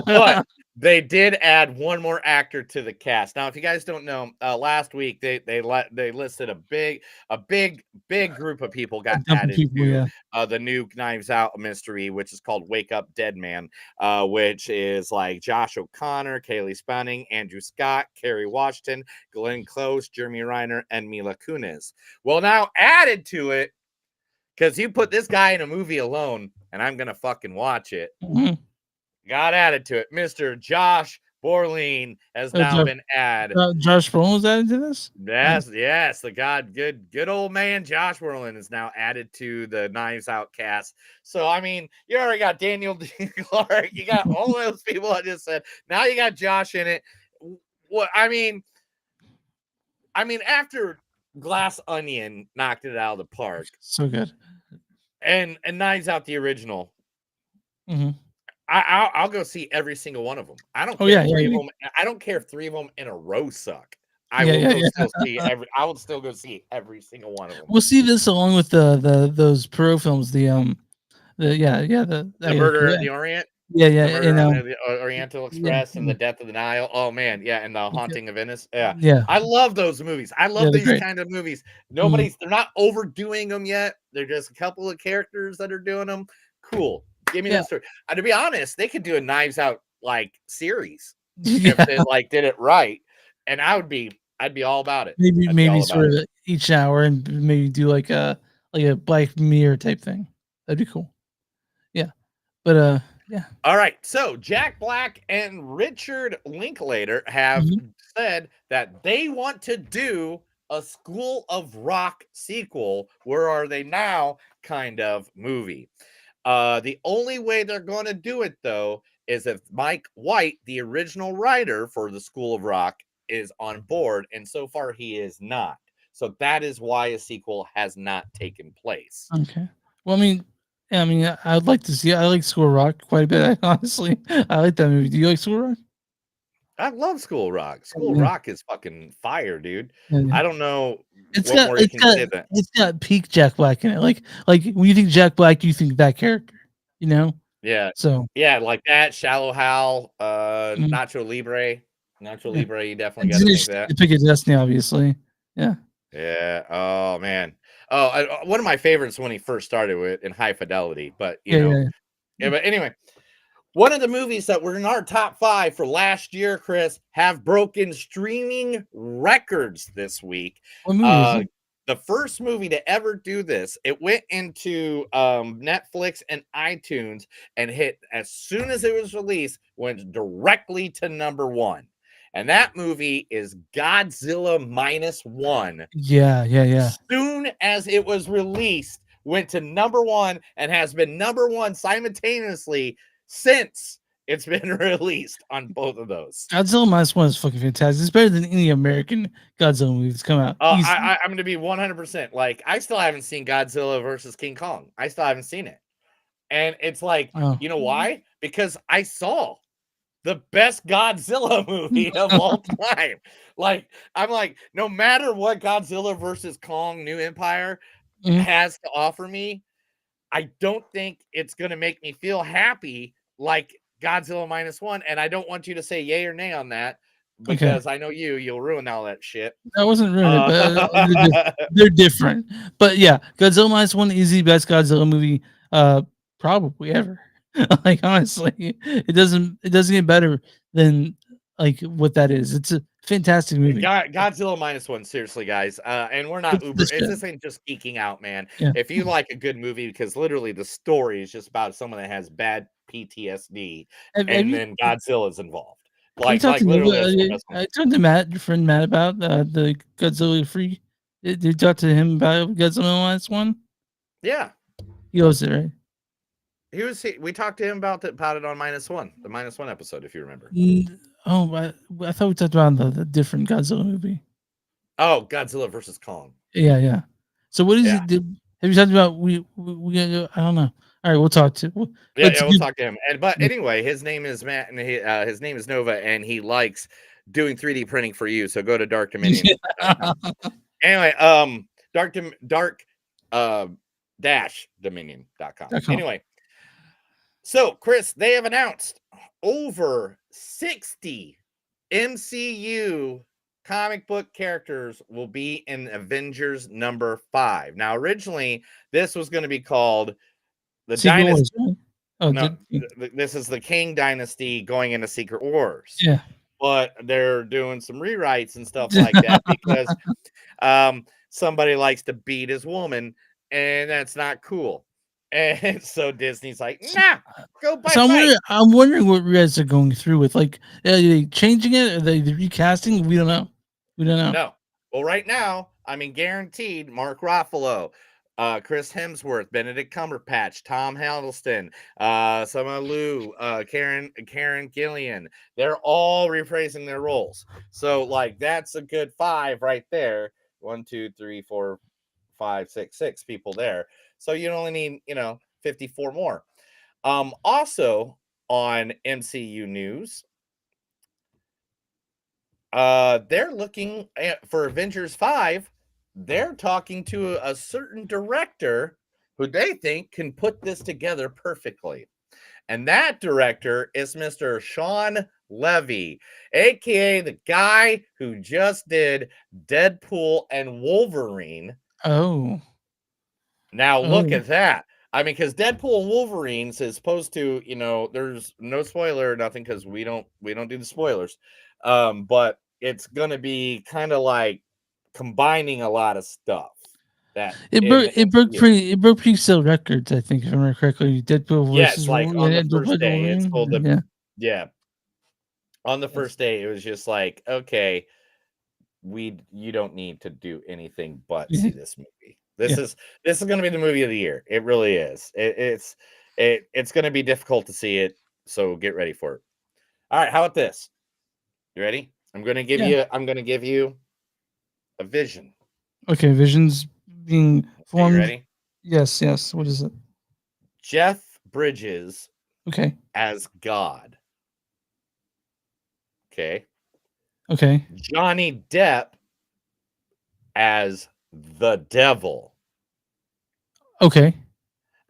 But they did add one more actor to the cast. Now, if you guys don't know, last week they listed a big group of people got added to the new Knives Out mystery, which is called Wake Up Dead Man, which is like Josh O'Connor, Kaylee Spanning, Andrew Scott, Kerry Washington, Glenn Close, Jeremy Reiner, and Mila Kunis. Well, now added to it, because you put this guy in a movie alone, and I'm gonna fucking watch it. Mm-hmm. Got added to it. Mr. Josh Borlin has now been added. Josh Brolin was added to this? Yes. The good old man Josh Borlin is now added to the Knives Out cast. So I mean, you already got Daniel D. Clark, you got all those people I just said. Now you got Josh in it. What I mean, after Glass Onion knocked it out of the park, so good, and Knives Out the original. Mm-hmm. I'll go see every single one of them. I don't care. I don't care if 3 of them in a row suck. I will still go see every single one of them. We'll see this along with those Perot films. The Murder at the Orient. The Oriental Express and the Death of the Nile. Oh man, yeah, and the Haunting of Venice. Yeah. I love those movies. I love these kind of movies. They're not overdoing them yet. They're just a couple of characters that are doing them. Cool. Give me that story. To be honest, they could do a Knives Out like series if they did it right, and I'd be all about it. Maybe sort of each hour, and maybe do like a Black Mirror type thing. That'd be cool. Yeah, but yeah. All right. So Jack Black and Richard Linklater have said that they want to do a School of Rock sequel. Where Are They Now? Kind of movie. The only way they're going to do it, though, is if Mike White, the original writer for the School of Rock, is on board, and so far he is not. So that is why a sequel has not taken place. Okay. Well, I'd like to see. I like School of Rock quite a bit. Honestly, I like that movie. Do you like School of Rock? I love School of Rock. School of Rock is fucking fire, dude. Yeah. I don't know It's got peak Jack Black in it. Like when you think Jack Black, you think that character, you know? Yeah. So like that. Shallow Hal, Nacho Libre. Libre, you definitely got to think that. Pick a Destiny, obviously. Yeah. Yeah. Oh man. Oh, one of my favorites when he first started with in High Fidelity, but but anyway. One of the movies that were in our top 5 for last year, Chris, have broken streaming records this week. What movie is it? The first movie to ever do this, it went into Netflix and iTunes and hit as soon as it was released, went directly to number 1. And that movie is Godzilla -1. Yeah. Soon as it was released, went to number 1 and has been number 1 simultaneously since it's been released on both of those. Godzilla -1 is fucking fantastic. It's better than any American Godzilla movie that's come out. I'm going to be 100%. Like, I still haven't seen Godzilla versus King Kong. I still haven't seen it. And it's like, you know why? Because I saw the best Godzilla movie of all time. Like, I'm like, no matter what Godzilla versus Kong New Empire has to offer me, I don't think it's going to make me feel happy like Godzilla -1. And I don't want you to say yay or nay on that because I know you'll ruin all that shit. I wasn't ruining it, but they're different. But yeah, Godzilla -1 is the best Godzilla movie probably ever. Like honestly, it doesn't get better than like what that is. It's a fantastic movie. Godzilla -1, seriously, guys. And we're not Uber. This ain't just geeking out, man. Yeah. If you like a good movie, because literally the story is just about someone that has bad PTSD, and then Godzilla's involved. Like literally, I talked to Matt, your friend Matt, about the Godzilla Free. Did you talk to him about Godzilla -1? Yeah, he owes it, right? We talked to him about it on -1, the -1 episode, if you remember. Oh, I thought we talked about the different Godzilla movie. Oh, Godzilla versus Kong. Yeah. So what is it? Have you talked about we I don't know. All right, we'll talk to. We'll talk to him. But anyway, his name is Matt, and his name is Nova, and he likes doing 3D printing for you. So go to Dark Dominion. Anyway, Dominion.com. Anyway, so Chris, they have announced over 60 MCU comic book characters will be in Avengers #5. Now, originally, this was going to be called the Dynasty. This is the King Dynasty going into Secret Wars. Yeah. But they're doing some rewrites and stuff like that because somebody likes to beat his woman, and that's not cool. And so Disney's like, nah, go by. So I'm wondering what you guys are going through with. Like, are they changing it? Are they recasting? We don't know. No. Well, right now, I mean, guaranteed Mark Ruffalo, Chris Hemsworth, Benedict Cumberbatch, Tom Hiddleston, Sama Liu, Karen Gillian. They're all rephrasing their roles. So, like, that's a good 5 right there. 1, 2, 3, 4, 5, 6 people there. So you only need, 54 more. Also on MCU news, they're looking for Avengers 5. They're talking to a certain director who they think can put this together perfectly. And that director is Mr. Sean Levy, aka the guy who just did Deadpool and Wolverine. Oh. Now look at that. I mean, because Deadpool and Wolverine is supposed to, there's no spoiler or nothing because we don't do the spoilers. But it's gonna be kind of like combining a lot of stuff. That it broke pre-sale records, I think, if I remember correctly. Deadpool versus like on the first day, it's called on the first day, it was just like, okay, you don't need to do anything but see this movie. This is going to be the movie of the year. It really is. It's going to be difficult to see it, so get ready for it. All right, how about this? You ready? I'm going to give you a vision. Okay, visions being formed. You ready? Yes. What is it? Jeff Bridges. Okay. As God. Okay. Johnny Depp as the devil. Okay.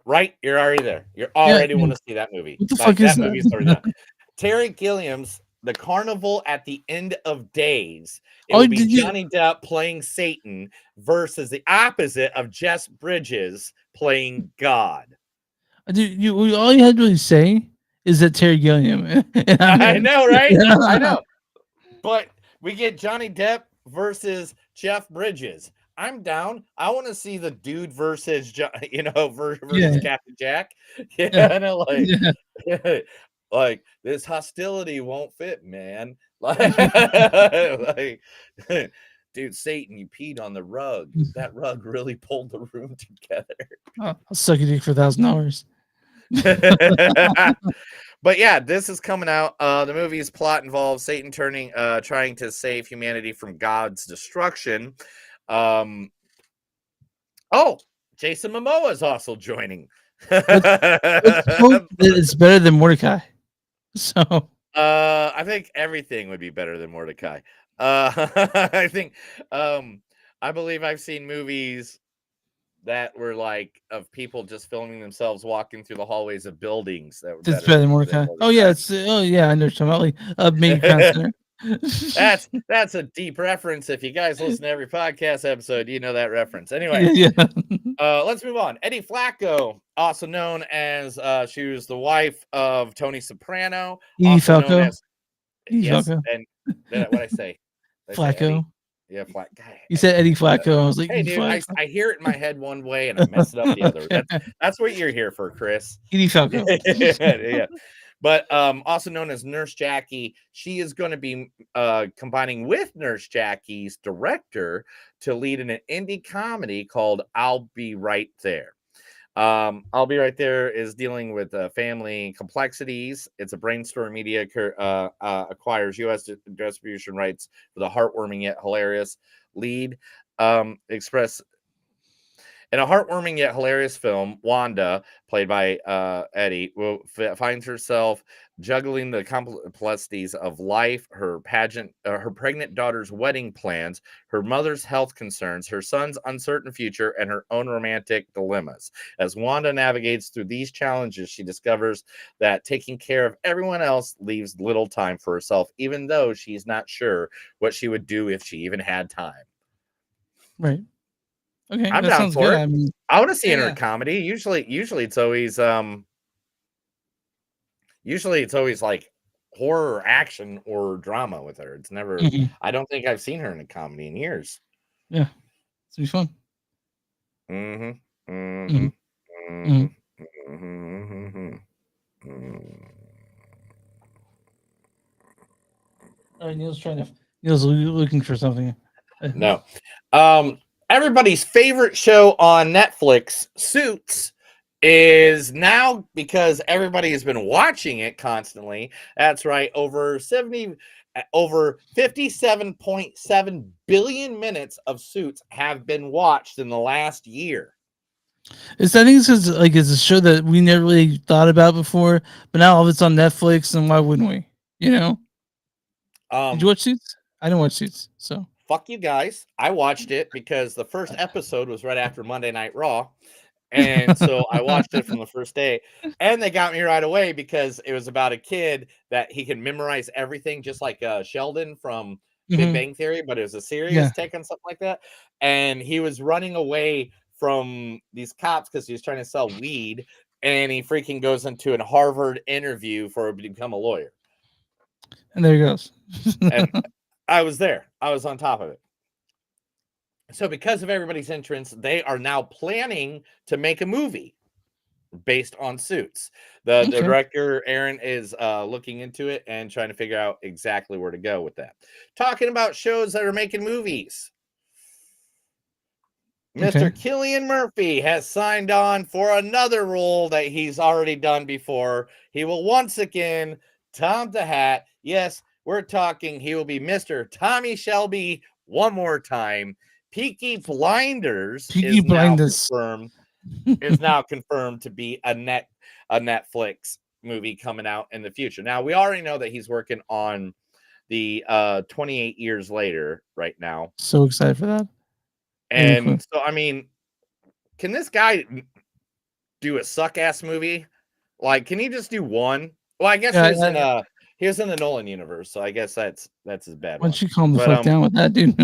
Right? You're already there. You're already want to see that movie. What the fuck is that? Movie's already done. Terry Gilliam's The Carnival at the End of Days. It will be Johnny Depp playing Satan versus the opposite of Jeff Bridges playing God. Dude, all you had to really say is that Terry Gilliam. I know, right? I know. But we get Johnny Depp versus Jeff Bridges. I'm down. I want to see the dude versus Captain Jack. Like this hostility won't fit, man. Like, dude, Satan, you peed on the rug. That rug really pulled the room together. I'll suck your dick for $1,000. But yeah, this is coming out. The movie's plot involves Satan trying to save humanity from God's destruction. Jason Momoa is also joining. Let's hope that it's better than Mordecai. So I think everything would be better than Mordecai. I think, I believe I've seen movies that were like of people just filming themselves walking through the hallways of buildings that were It's better better than than Mordecai. Oh yeah, Mordecai. it's oh yeah, I know what you're talking about, like Maid Crown Center. That's a deep reference. If you guys listen to every podcast episode, you know that reference. Anyway, Yeah, yeah. let's move on. Eddie Flacco, also known as she was the wife of Tony Soprano, Edie also known Falco. as Edie yes, Falco. and what I say? Did I say Eddie? Flacco. Yeah, Flack. God, You said Eddie Flacco. I was like, hey, Edie dude, Flacco. I hear it in my head one way and I mess it up the other. Okay. That's what you're here for, Chris. Edie Falco. Yeah. But also known as Nurse Jackie, she is going to be combining with Nurse Jackie's director to lead in an indie comedy called I'll Be Right There. I'll Be Right There is dealing with family complexities. It's a Brainstorm Media acquires U.S. distribution rights for the heartwarming yet hilarious lead. Express in a heartwarming yet hilarious film, Wanda, played by Eddie, finds herself juggling the complexities of life, her pregnant daughter's wedding plans, her mother's health concerns, her son's uncertain future, and her own romantic dilemmas. As Wanda navigates through these challenges, she discovers that taking care of everyone else leaves little time for herself, even though she's not sure what she would do if she even had time. Right. Okay, I'm that down sounds for good. it. I mean, I want to see her yeah. in a comedy. Usually it's always like horror or action or drama with her. It's never I don't think I've seen her in a comedy in years. Yeah. It's gonna be fun. Mm-hmm. Mhm. Mm-hmm. Mhm. Mm-hmm. All right, Neil's looking for something. No. Everybody's favorite show on Netflix, Suits, is now, because everybody has been watching it constantly. That's right, over 57.7 billion minutes of Suits have been watched in the last year. I think it's because like it's a show that we never really thought about before, but now all of it's on Netflix, and why wouldn't we? You know? Did you watch Suits? I didn't watch Suits, so Fuck you guys. I watched it because the first episode was right after Monday Night Raw. And so I watched it from the first day, and they got me right away because it was about a kid that he can memorize everything, just like Sheldon from Big Bang Theory, but it was a serious take on something like that. And he was running away from these cops because he was trying to sell weed, and he freaking goes into a Harvard interview to become a lawyer. And there he goes. And I was there. I was on top of it. So because of everybody's entrance, they are now planning to make a movie based on Suits. The director, Aaron, is looking into it and trying to figure out exactly where to go with that. Talking about shows that are making movies. Mr. Cillian Murphy has signed on for another role that he's already done before. He will once again Tom the Hat. Yes, we're talking. He will be Mr. Tommy Shelby one more time. Peaky Blinders is now confirmed to be a Netflix movie coming out in the future. Now we already know that he's working on the 28 Years Later right now. So excited for that. And so I mean, can this guy do a suck ass movie? Like, can he just do one? Well, I guess he was in the Nolan universe, so I guess that's his bad Why one. don't you calm the fuck down with that, dude?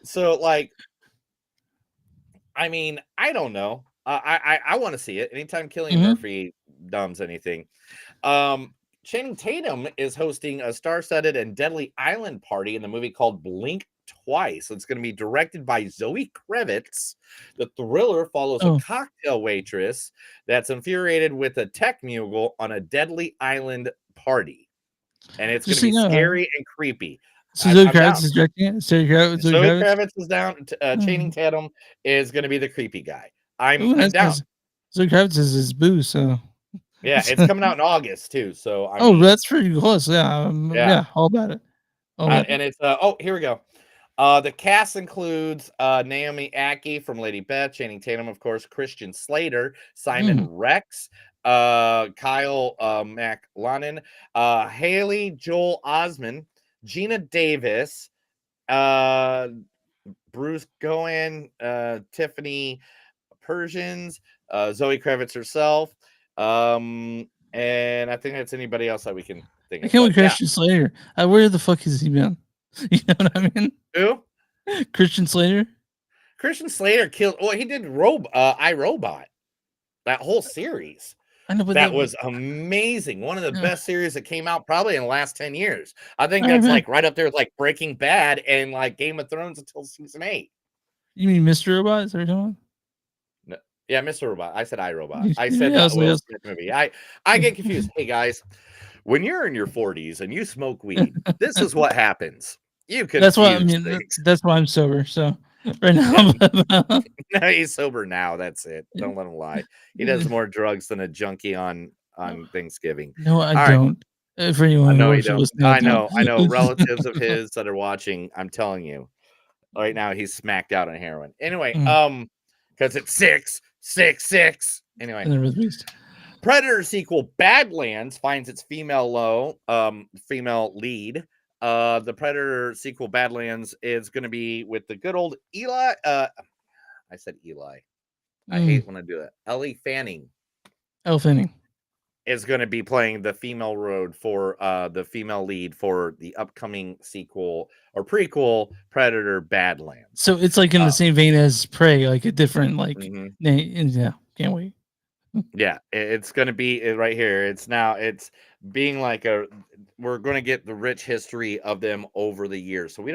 So like, I mean, I don't know. I want to see it anytime Cillian Murphy does anything. Channing Tatum is hosting a star-studded and deadly island party in the movie called Blink Twice. It's going to be directed by Zoe Kravitz. The thriller follows a cocktail waitress that's infuriated with a tech mogul on a deadly island party, and it's going to be scary and creepy. So Zoe Kravitz is directing it. Zoe Kravitz is down. Channing Tatum is going to be the creepy guy. I'm down. Zoe Kravitz is his boo, so yeah, it's coming out in August too. So that's pretty close. Yeah, yeah, all about it. And it's here we go. The cast includes Naomi Ackie from Lady Beth, Channing Tatum, of course, Christian Slater, Simon Rex, Kyle MacLennan, Haley Joel Osment, Gina Davis, Bruce Cohen, Tiffany Persians, Zoe Kravitz herself, and I think that's anybody else that we can think I of. can't But with yeah, Christian Slater. Where the fuck has he been? You know what I mean? who? Christian Slater. Christian Slater killed. Well, he did iRobot. That whole series. I know, but That was amazing. One of the best series that came out probably in the last 10 years. I think that's like right up there with like Breaking Bad and like Game of Thrones until season 8. You mean Mr. Robot? Is that what you're talking No, yeah, Mr. Robot. I said iRobot. about? I said Yeah, I that was like, Will Smith movie. I get confused. Hey guys, when you're in your 40s and you smoke weed, this is what happens. You that's why I confuse mean. things. That's why I'm sober. So right now, No, he's sober now. That's it. Don't let him lie. He does more drugs than a junkie on Thanksgiving. no, I All right. don't. For anyone I know who you wants to don't. listen, I know. Relatives of his that are watching. I'm telling you, right now he's smacked out on heroin. Anyway, because it's 666. Anyway, And the Beast. Predator sequel Badlands finds its female lead. The Predator sequel Badlands is going to be with the good old Eli. I said Eli. I hate when I do that. Ellie Fanning. Elle Fanning is going to be playing the female road for the female lead for the upcoming sequel or prequel Predator Badlands. So it's like in the same vein as Prey, like a different name. Yeah, can't wait. Yeah, it's going to be right here. It's being like we're going to get the rich history of them over the years. So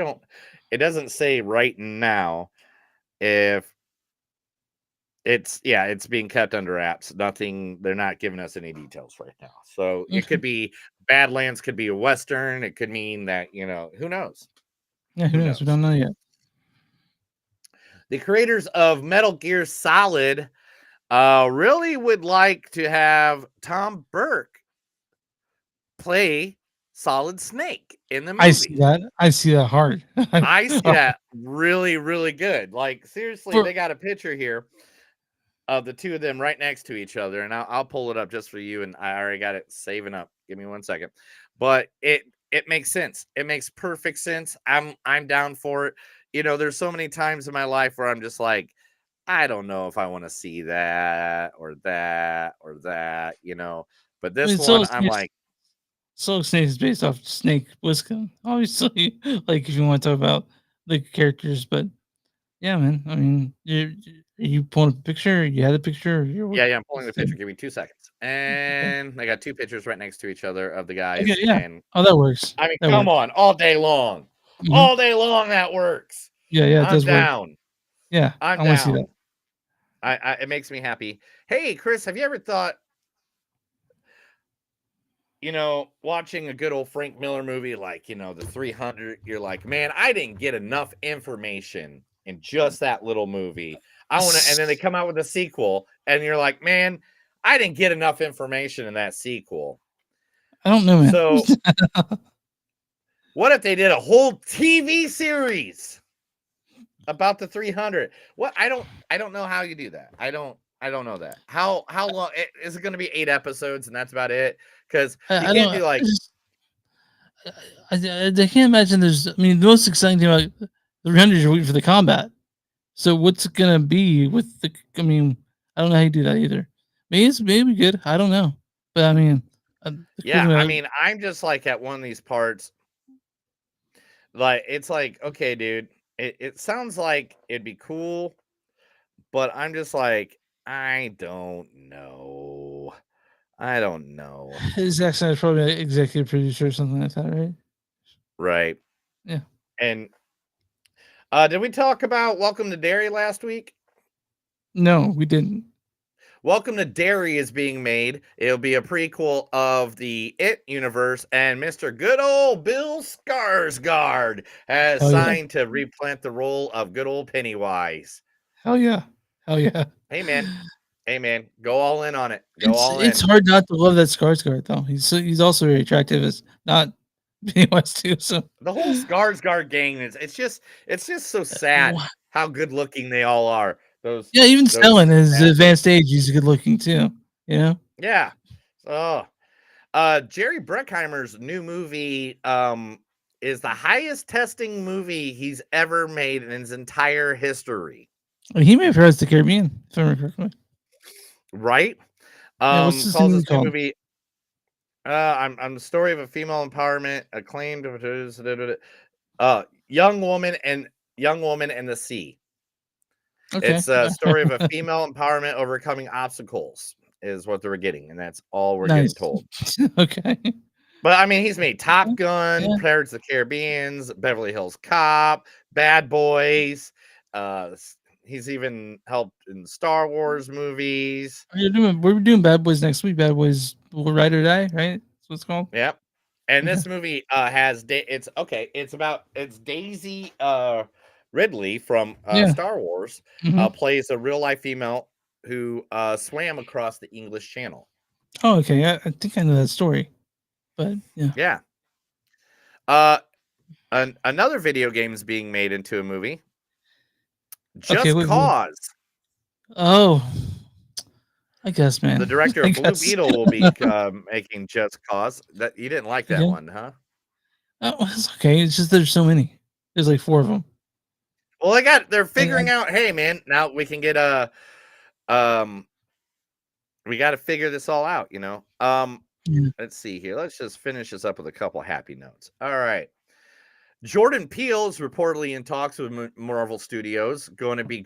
it doesn't say right now if it's being kept under wraps. Nothing, they're not giving us any details right now. So it could be Badlands, could be a Western. It could mean that, who knows? Yeah, who knows? We don't know yet. The creators of Metal Gear Solid really would like to have Tom Burke play Solid Snake in the movie. I see that hard. I see that really, really good. Like, seriously, they got a picture here of the two of them right next to each other, and I'll pull it up just for you, and I already got it saving up. Give me 1 second. But it makes sense. It makes perfect sense. I'm down for it. There's so many times in my life where I'm just like, I don't know if I want to see that or that or that, But this one, I'm like, Solid Snake is based off Snake Plissken, obviously. Like, if you want to talk about the characters, but yeah, man. I mean, you pulling up a picture? You had a picture? Yeah, I'm pulling the picture. Give me 2 seconds. And I got two pictures right next to each other of the guys. Okay, yeah. And that works. I mean, that come works. on, all day long. All day long, that works. Yeah, it I'm does down. work. Yeah, I'm I want to see down. that. It makes me happy. Hey, Chris, have you ever thought, watching a good old Frank Miller movie like, the 300, you're like, man, I didn't get enough information in just that little movie. And then they come out with a sequel, and you're like, man, I didn't get enough information in that sequel. I don't know, man. So, what if they did a whole TV series about the 300? What? I don't know how you do that. I don't know that. How long is it going to be? 8 episodes, and that's about it? Because you can't do like. I can't imagine there's. I mean, the most exciting thing about the 300 is waiting for the combat. So what's it gonna be with the? I mean, I don't know how you do that either. Maybe good. I don't know, but I mean, yeah. I mean, I'm just like at one of these parts. Like, it's like, okay, dude. It sounds like it'd be cool, but I'm just like, I don't know. Zach Snyder's probably an executive producer or something like that, right? Right. Yeah. And did we talk about Welcome to Derry last week? No, we didn't. Welcome to Derry is being made. It'll be a prequel of the It universe, and Mr. Good old Bill Skarsgård has signed to replant the role of good old Pennywise. Hell yeah. Hey man, go all in on it. It's hard not to love that Skarsgård though. He's also very attractive. It's not Pennywise too. So the whole Skarsgård gang it's just so sad how good looking they all are. Those yeah, even Stellan, his actors. advanced age, he's good looking too. You know. Yeah. Oh, Jerry Bruckheimer's new movie is the highest testing movie he's ever made in his entire history. I mean, he may have Pirates of the Caribbean, if I remember correctly. Right? Yeah, what's this Calls movie this new called? movie. I'm the story of a female empowerment, acclaimed young woman and the sea. Okay. It's a story of a female empowerment overcoming obstacles, is what they're getting, and that's all we're Nice. getting told. Okay. But I mean, he's made Top Gun, Yeah. Pirates of the Caribbean, Beverly Hills Cop, Bad Boys. He's even helped in Star Wars movies. We're doing Bad Boys next week. Bad Boys Will Ride or Die, right? That's what it's called. Yep. And Okay. this movie has it's Daisy Ridley from Yeah. Star Wars plays a real life female who swam across the English Channel. Oh, okay. I think I know that story, but yeah. Yeah. Another video game is being made into a movie. Just Cause. Oh, I guess, man. The director of Blue Beetle will be making Just Cause. That you didn't like that one, huh? Oh, it's okay. It's just there's so many. There's like 4 of them. Well, they're figuring out. Hey, man, now we can get we got to figure this all out, you know. Let's see here. Let's just finish this up with a couple happy notes. All right. Jordan Peele is reportedly in talks with Marvel Studios, going to be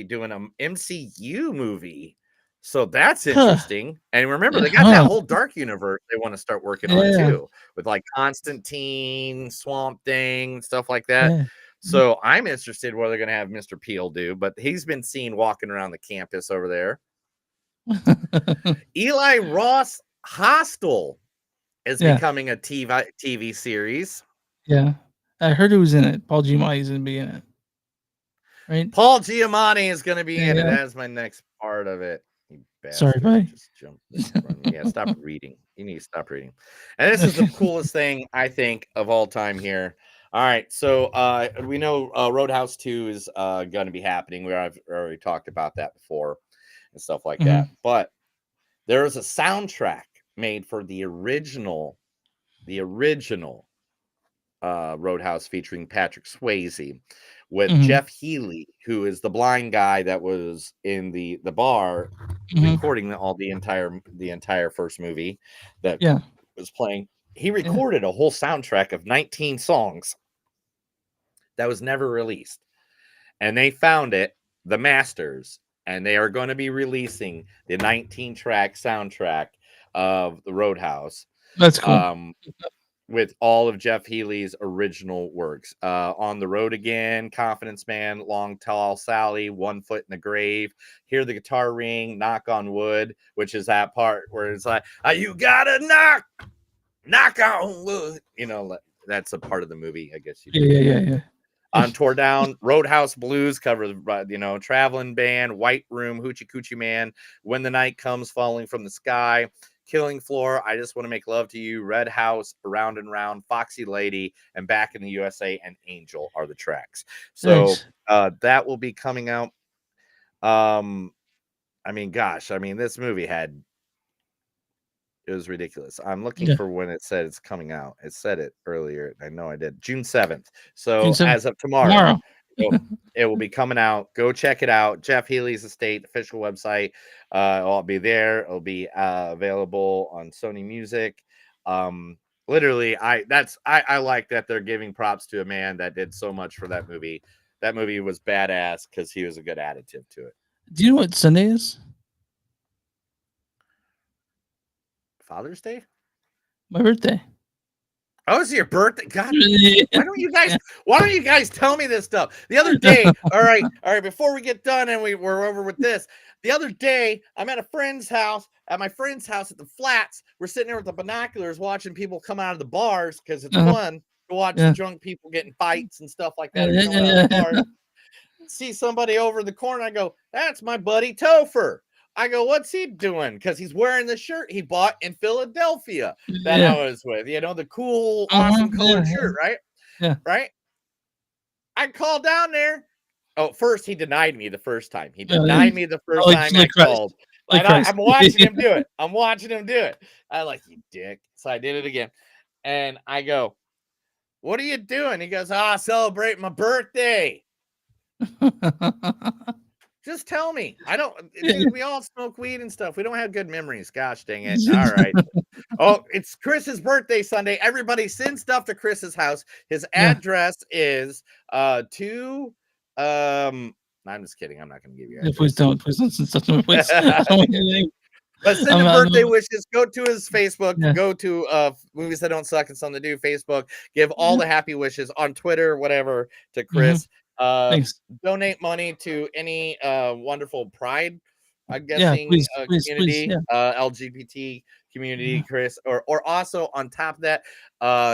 doing an MCU movie. So that's interesting. And remember, they got that whole dark universe they want to start working on too, with like Constantine, Swamp Thing, stuff like that. Yeah. So I'm interested what they're going to have Mr. Peele do, but he's been seen walking around the campus over there. Eli Ross Hostel is becoming a TV series. Yeah. I heard who was in it. Paul Giamatti's going to be in it. Right? Paul Giamatti is going to be in it. That's my next part of it. You bastard. Sorry, buddy. Just jump. Yeah, stop reading. You need to stop reading. And this is the coolest thing, I think, of all time here. All right. So we know Roadhouse 2 is going to be happening. I've already talked about that before and stuff like that. But there is a soundtrack made for the original Roadhouse featuring Patrick Swayze with Jeff Healey, who is the blind guy that was in the bar recording the entire first movie that was playing. He recorded a whole soundtrack of 19 songs that was never released, and they found it, the masters, and they are going to be releasing the 19-track soundtrack of the Roadhouse. That's cool. With all of Jeff Healey's original works. On the Road Again, Confidence Man, Long Tall Sally, One Foot in the Grave, Hear the Guitar Ring, Knock on Wood, which is that part where it's like, you gotta knock on wood. You know, that's a part of the movie, I guess. Yeah. On Tore Down, Roadhouse Blues, covered by, Traveling Band, White Room, Hoochie Coochie Man, When the Night Comes, Falling from the Sky, Killing Floor, I Just Want to Make Love to You, Red House, Round and Round, Foxy Lady, and Back in the USA, and Angel are the tracks. So that will be coming out. I mean, this movie it was ridiculous. I'm looking for when it said it's coming out. It said it earlier. I know I did. June 7th. So as of tomorrow. It will be coming out. Go check it out. Jeff Healey's Estate official website. I'll be there. It'll be available on Sony Music. Literally, I like that they're giving props to a man that did so much for that movie. That movie was badass because he was a good additive to it. Do you know what Sunday is? Father's Day? My birthday. Oh, it's your birthday. God, why don't you guys tell me this stuff? The other day, all right, before we get done and we're over with this. The other day, I'm at my friend's house at the flats. We're sitting there with the binoculars watching people come out of the bars because it's fun to watch drunk people getting fights and stuff like that. See somebody over in the corner, I go, that's my buddy Topher. I go, what's he doing? Because he's wearing the shirt he bought in Philadelphia that Yeah. I was with. You know, the cool, awesome colored shirt, right? Yeah. Right? I called down there. Oh, first he denied me the first time. He Yeah, denied me the first like time I Christ. called. Like And Christ. I'm watching him do it. I'm watching him do it. I like, you dick. So I did it again. And I go, what are you doing? He goes, celebrate my birthday. Just tell me. I don't, dude, we all smoke weed and stuff. We don't have good memories. Gosh dang it. All right. Oh, it's Chris's birthday Sunday. Everybody send stuff to Chris's house. His Yeah. address is I'm just kidding. I'm not going to give you Yeah, address. please don't send stuff to me, please. I don't want anything. But send him birthday wishes. Go to his Facebook. Yeah. Go to Movies That Don't Suck and Something to Do Facebook. Give all the happy wishes on Twitter, whatever, to Chris. Thanks. Donate money to any wonderful Pride, I'm Yeah, guessing, please, community, yeah. LGBT community, Chris. Or also on top of that,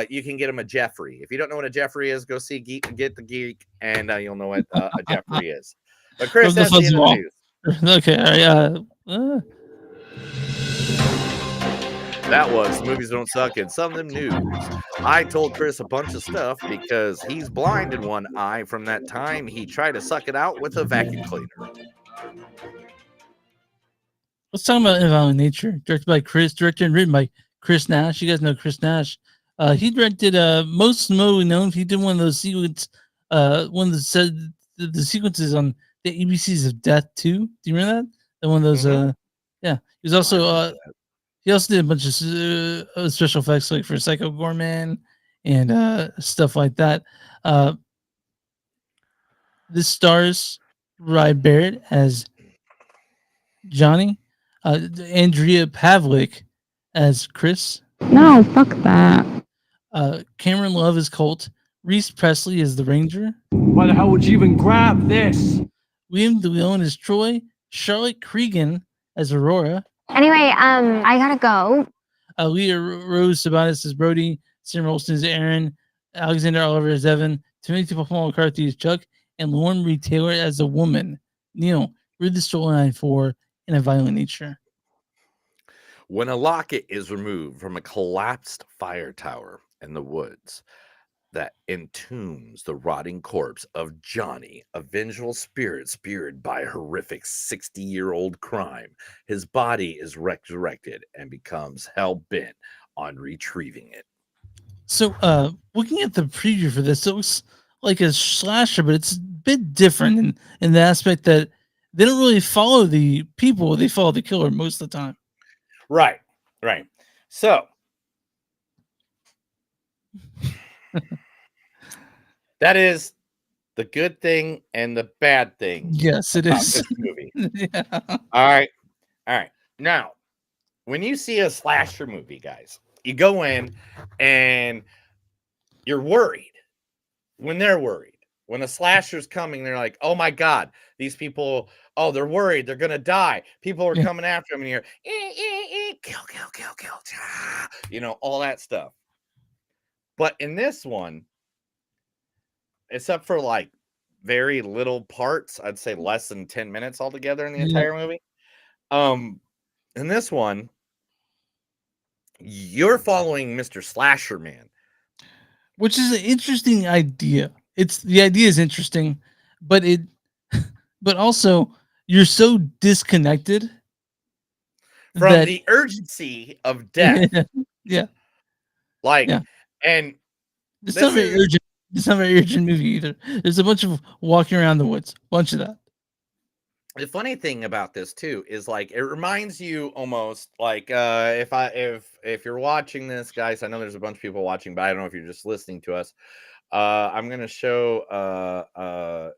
you can get him a Jeffrey. If you don't know what a Jeffrey is, go see Get the Geek, and you'll know what a Jeffrey is. But Chris, that's the end of the news. Okay, all right. That was Movies Don't Suck and Some of Them News. I told Chris a bunch of stuff because he's blind in one eye from that time he tried to suck it out with a vacuum cleaner. Let's talk about Inviolate Nature, directed and written by Chris Nash. You guys know Chris Nash. He directed most mostly known. He did one of those sequences, one of the sequences on the ABCs of Death 2. Do you remember that? And one of those. Yeah, he was also. He also did a bunch of special effects, like for Psycho Gorman and stuff like that. This stars Rye Barrett as Johnny, Andrea Pavlik as Chris. No, fuck that. Cameron Love as Colt. Reese Presley as the Ranger. Why the hell would you even grab this? William DeLeon as Troy. Charlotte Cregan as Aurora. Anyway, I gotta go. Leah Rose Sabatis as Brody. Sam Rolston as Aaron. Alexander Oliver as Evan. Timothy Paul McCarthy as Chuck. And Lauren Reed Taylor as a woman. Neil, read the storyline for In a Violent Nature. When a locket is removed from a collapsed fire tower in the woods that entombs the rotting corpse of Johnny, a vengeful spirit speared by a horrific 60-year-old crime, his body is resurrected and becomes hell-bent on retrieving it. So, looking at the preview for this, it looks like a slasher, but it's a bit different in the aspect that they don't really follow the people; they follow the killer most of the time. Right. So that is the good thing and the bad thing. Yes, it is. This movie. Yeah. All right. Now, when you see a slasher movie, guys, you go in and you're worried. When they're worried, when a slasher's coming, they're like, "Oh my God, these people! Oh, they're worried. They're gonna die. People are coming after them." And you're kill, you know, all that stuff. But in this one, except for like very little parts, I'd say less than 10 minutes altogether in the entire movie. In this one, you're following Mr. Slasher Man, Which is an interesting idea. The idea is interesting, but also you're so disconnected from the urgency of death. Yeah. And it's not very urgent. It's not a very urgent movie either. There's a bunch of walking around the woods, bunch of that. The funny thing about this too is like it reminds you almost like if you're watching this, guys, I know there's a bunch of people watching, but I don't know if you're just listening to us. I'm gonna show a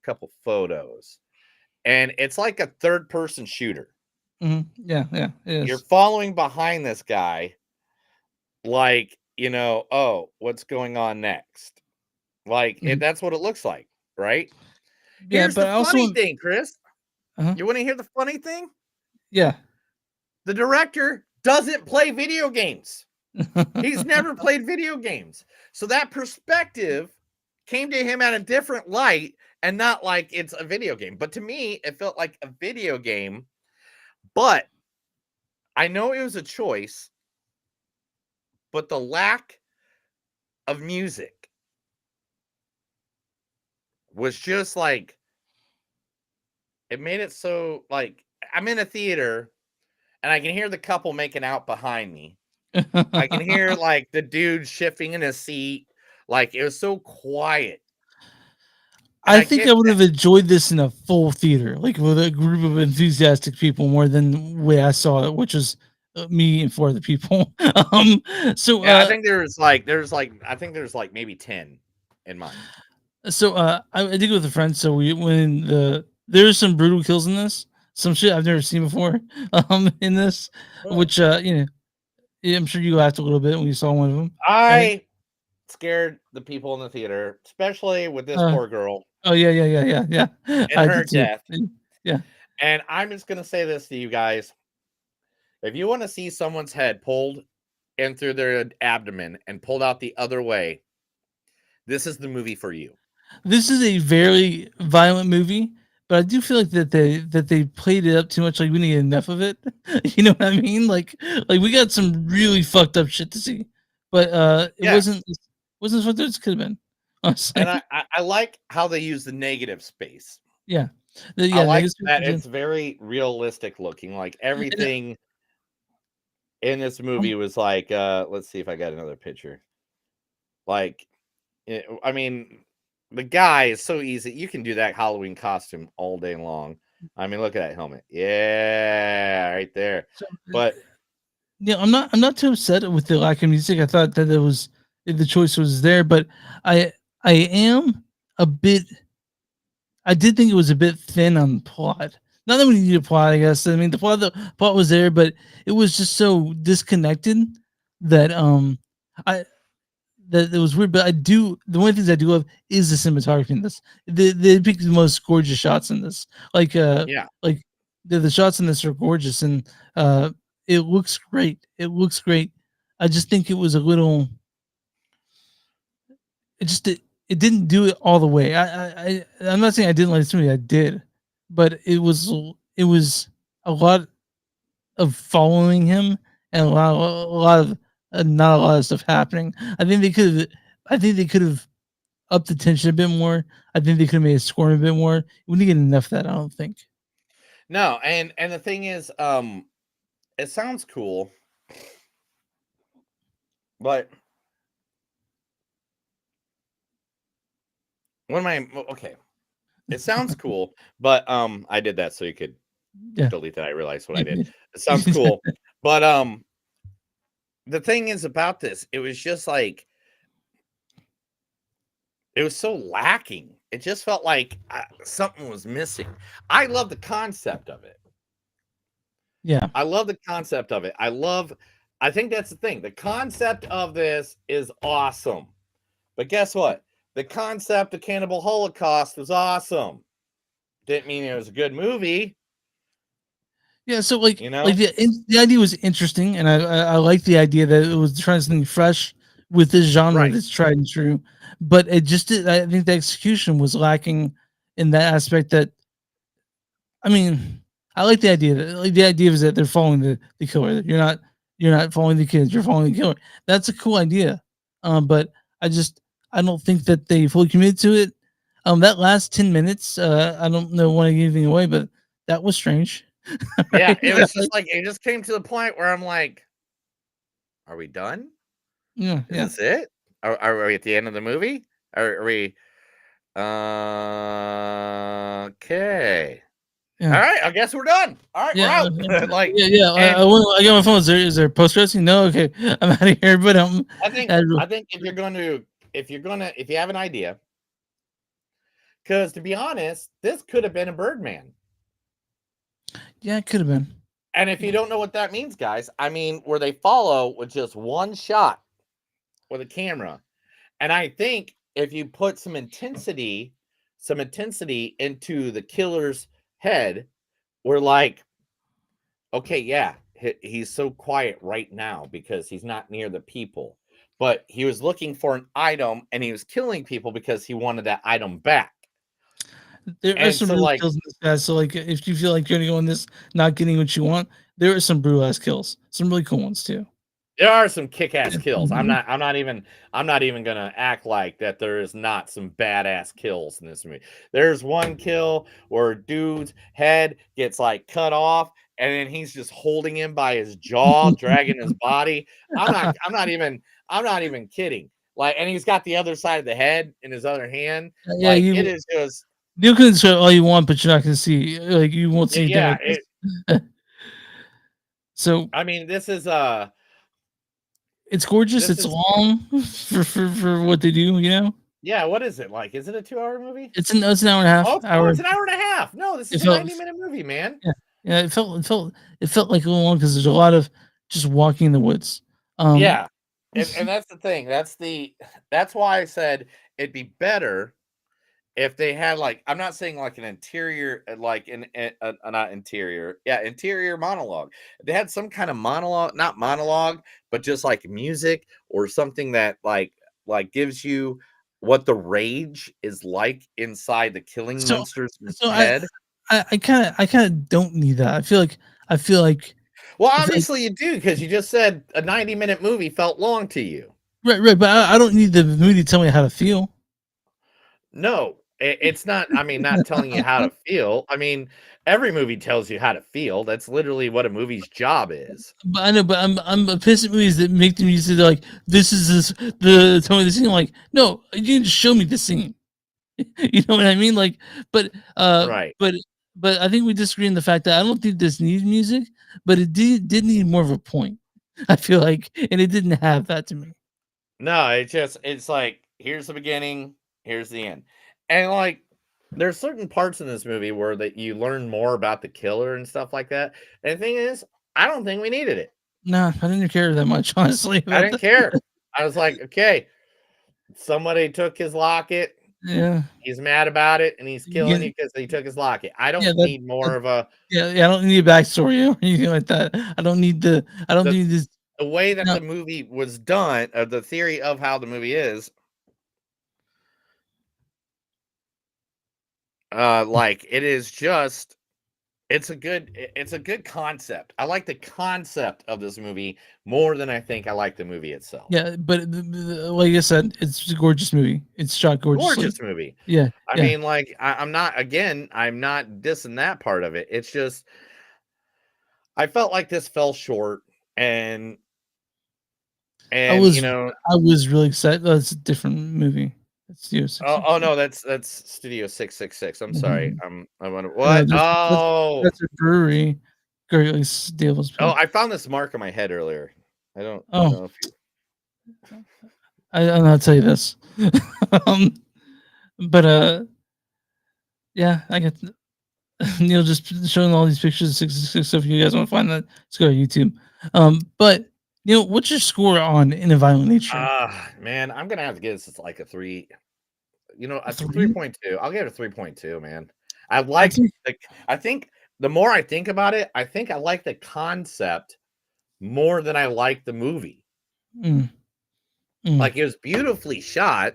couple photos, and it's like a third-person shooter. Mm-hmm. Yeah, it is. You're following behind this guy, like, you know, oh, what's going on next? Like that's what it looks like, right? Yeah, here's but the funny thing, Chris. You want to hear the funny thing? Yeah. The director doesn't play video games. He's never played video games. So that perspective came to him at a different light and not like it's a video game. But to me, it felt like a video game But I know it was a choice, but the lack of music was just like, it made it so like I'm in a theater and I can hear the couple making out behind me. I can hear like the dude shifting in his seat. Like it was so quiet. And I I think get I would that. have enjoyed this in a full theater, like with a group of enthusiastic people, more than the way I saw it, which was me and 4 other people. So Yeah, I think I think there's like maybe 10 in mine. I did go with a friend. So we when there's some brutal kills in this, some shit I've never seen before. In this, which yeah, I'm sure you laughed a little bit when you saw one of them. Right? I scared the people in the theater, especially with this Uh, poor girl oh yeah. and I her did too. death. Yeah. And I'm just gonna say this to you guys. If you want to see someone's head pulled in through their abdomen and pulled out the other way, this is the movie for you. This is a very violent movie, but I do feel like that they played it up too much. Like we need enough of it. You know what I mean? Like we got some really fucked up shit to see, but it Yeah. wasn't as fucked up as it could have been. And Honestly, I like how they use the negative space. yeah, I like negative that space. it's very realistic looking. Like And, everything in this movie was like, let's see if I got another picture. Like, I mean, the guy is so easy. You can do that Halloween costume all day long. I mean, look at that helmet. Yeah, right there. so, But yeah, I'm not too upset with the lack of music. I thought that the choice was there, but I I am a bit. I did think it was a bit thin on plot. Not that we need a plot, I guess. I mean, the plot was there, but it was just so disconnected that I that it was weird. But I do the one of the things I do love is the cinematography in this. They pick the most gorgeous shots in this. yeah, Like the shots in this are gorgeous, and it looks great. It looks great. I just think it was a little. It didn't do it all the way. I'm not saying I didn't like this movie. I did, but it was a lot of following him and a lot of not a lot of stuff happening. I think they could have upped the tension a bit more. I think they could have made it score a bit more. We didn't get enough of that. I don't think. no, and the thing is, it sounds cool, but when am I okay? It sounds cool, but I did that so you could Yeah. delete that. I realized what I did. It sounds cool, but the thing is about this, it was just like it was so lacking. It just felt like something was missing. I love the concept of it. Yeah. I love the concept of it. I think that's the thing. The concept of this is awesome. But guess what? The concept of Cannibal Holocaust was awesome. Didn't mean it was a good movie, Yeah, so like you know? like the idea was interesting, and I like the idea that it was trying something fresh with this genre Right. that's tried and true, but it just I think the execution was lacking in that aspect. That I mean, I like the idea that like the idea is that they're following the killer. That you're not following the kids, you're following the killer. That's a cool idea, but I don't think that they fully committed to it. That last 10 minutes, I don't know want to give anything away, but that was strange. Yeah, Right? it was just like it just came to the point where I'm like, are we done? Yeah, Is yeah, this it? Are we at the end of the movie? Are we okay? All yeah, right, I guess we're done. All right, we're yeah, out. Like, yeah. and I got my phone. Is there post dressing? No, okay, I'm out of here. But I think if you have an idea, because to be honest, this could have been a Birdman. yeah, it could have been. And if you don't know what that means, guys, I mean, where they follow with just one shot with a camera. And I think if you put some intensity into the killer's head, we're like, okay, yeah, he's so quiet right now because he's not near the people. But he was looking for an item and he was killing people because he wanted that item back. There are And some so, real like, kills in this guy. So, like, if you feel like you're gonna go on this not getting what you want, there are some brutal ass kills. Some really cool ones too. there are some kick-ass Yeah. kills. Mhm. I'm not even gonna act like that there is not some badass kills in this movie. There's one kill where a dude's head gets like cut off, and then he's just holding him by his jaw, dragging his body. I'm not even kidding. Like, and he's got the other side of the head in his other hand. Yeah, Like, it is just you can show all you want, but you're not gonna see like you won't see yeah. damages. So I mean, it's gorgeous. this It's is long for what they do. You know, yeah. What is it like? Is it a 2-hour movie? it's an hour and a half. Oh, Hour. it's an hour and a half. No, this It is a felt 90-minute movie, man. yeah yeah. It felt like a little long because there's a lot of just walking in the woods. Yeah, and that's the thing. That's why I said it'd be better if they had like I'm not saying like an interior like not interior. Yeah, interior monologue. If they had some kind of monologue, not monologue, but just like music or something that like gives you what the rage is like inside the killing so monster's so head. I kind of don't need that. I feel like Well, I feel like obviously you do because you just said a 90-minute movie felt long to you. right, but I don't need the movie to tell me how to feel. No, it's not. I mean, not telling you how to feel. I mean, every movie tells you how to feel. That's literally what a movie's job is. But I know, but I'm pissed at movies that make the music like this is the tone of the scene. I'm like, no, you can just show me the scene. You know what I mean? Like, but Right. but I think we disagree in the fact that I don't think this needs music, but it did need more of a point. I feel like, and it didn't have that to me. No, it's like here's the beginning, here's the end, and like there's certain parts in this movie where that you learn more about the killer and stuff like that. And the thing is, I don't think we needed it. No, I didn't care that much, honestly. I About didn't that. care. I was like, okay, somebody took his locket. Yeah, He's mad about it, and he's killing yeah, you because he took his locket. I yeah. don't need more of a Yeah. I don't need a backstory or anything like that. I don't need the. I don't the need this. the way that No, the movie was done, the theory of how the movie is, like it is just it's a good concept. I like the concept of this movie more than I think I like the movie itself. yeah, but like I said, it's a gorgeous movie. It's shot gorgeously. Gorgeous movie. Yeah, I yeah. mean, like I'm not dissing that part of it. It's just I felt like this fell short and I and you was know I was really excited. That's a different movie. It's Studio oh 666. no, that's Studio 666. I'm sorry. Mhm. I wonder what? That's a brewery. Great Devil's Oh, Pit. I found this mark on my head earlier. I don't Oh, know if you I'll tell you this. um, but yeah, I get Neil just showing all these pictures of 666. So if you guys want to find that, let's go to YouTube. But Neil, what's your score on In a Violent Nature? Man, I'm gonna have to give this like a 3. You know, A a three? 3.2. I'll give it a 3.2, man. That's it. I think the more I think about it, I think I like the concept more than I like the movie. Mm, mm. Like it was beautifully shot.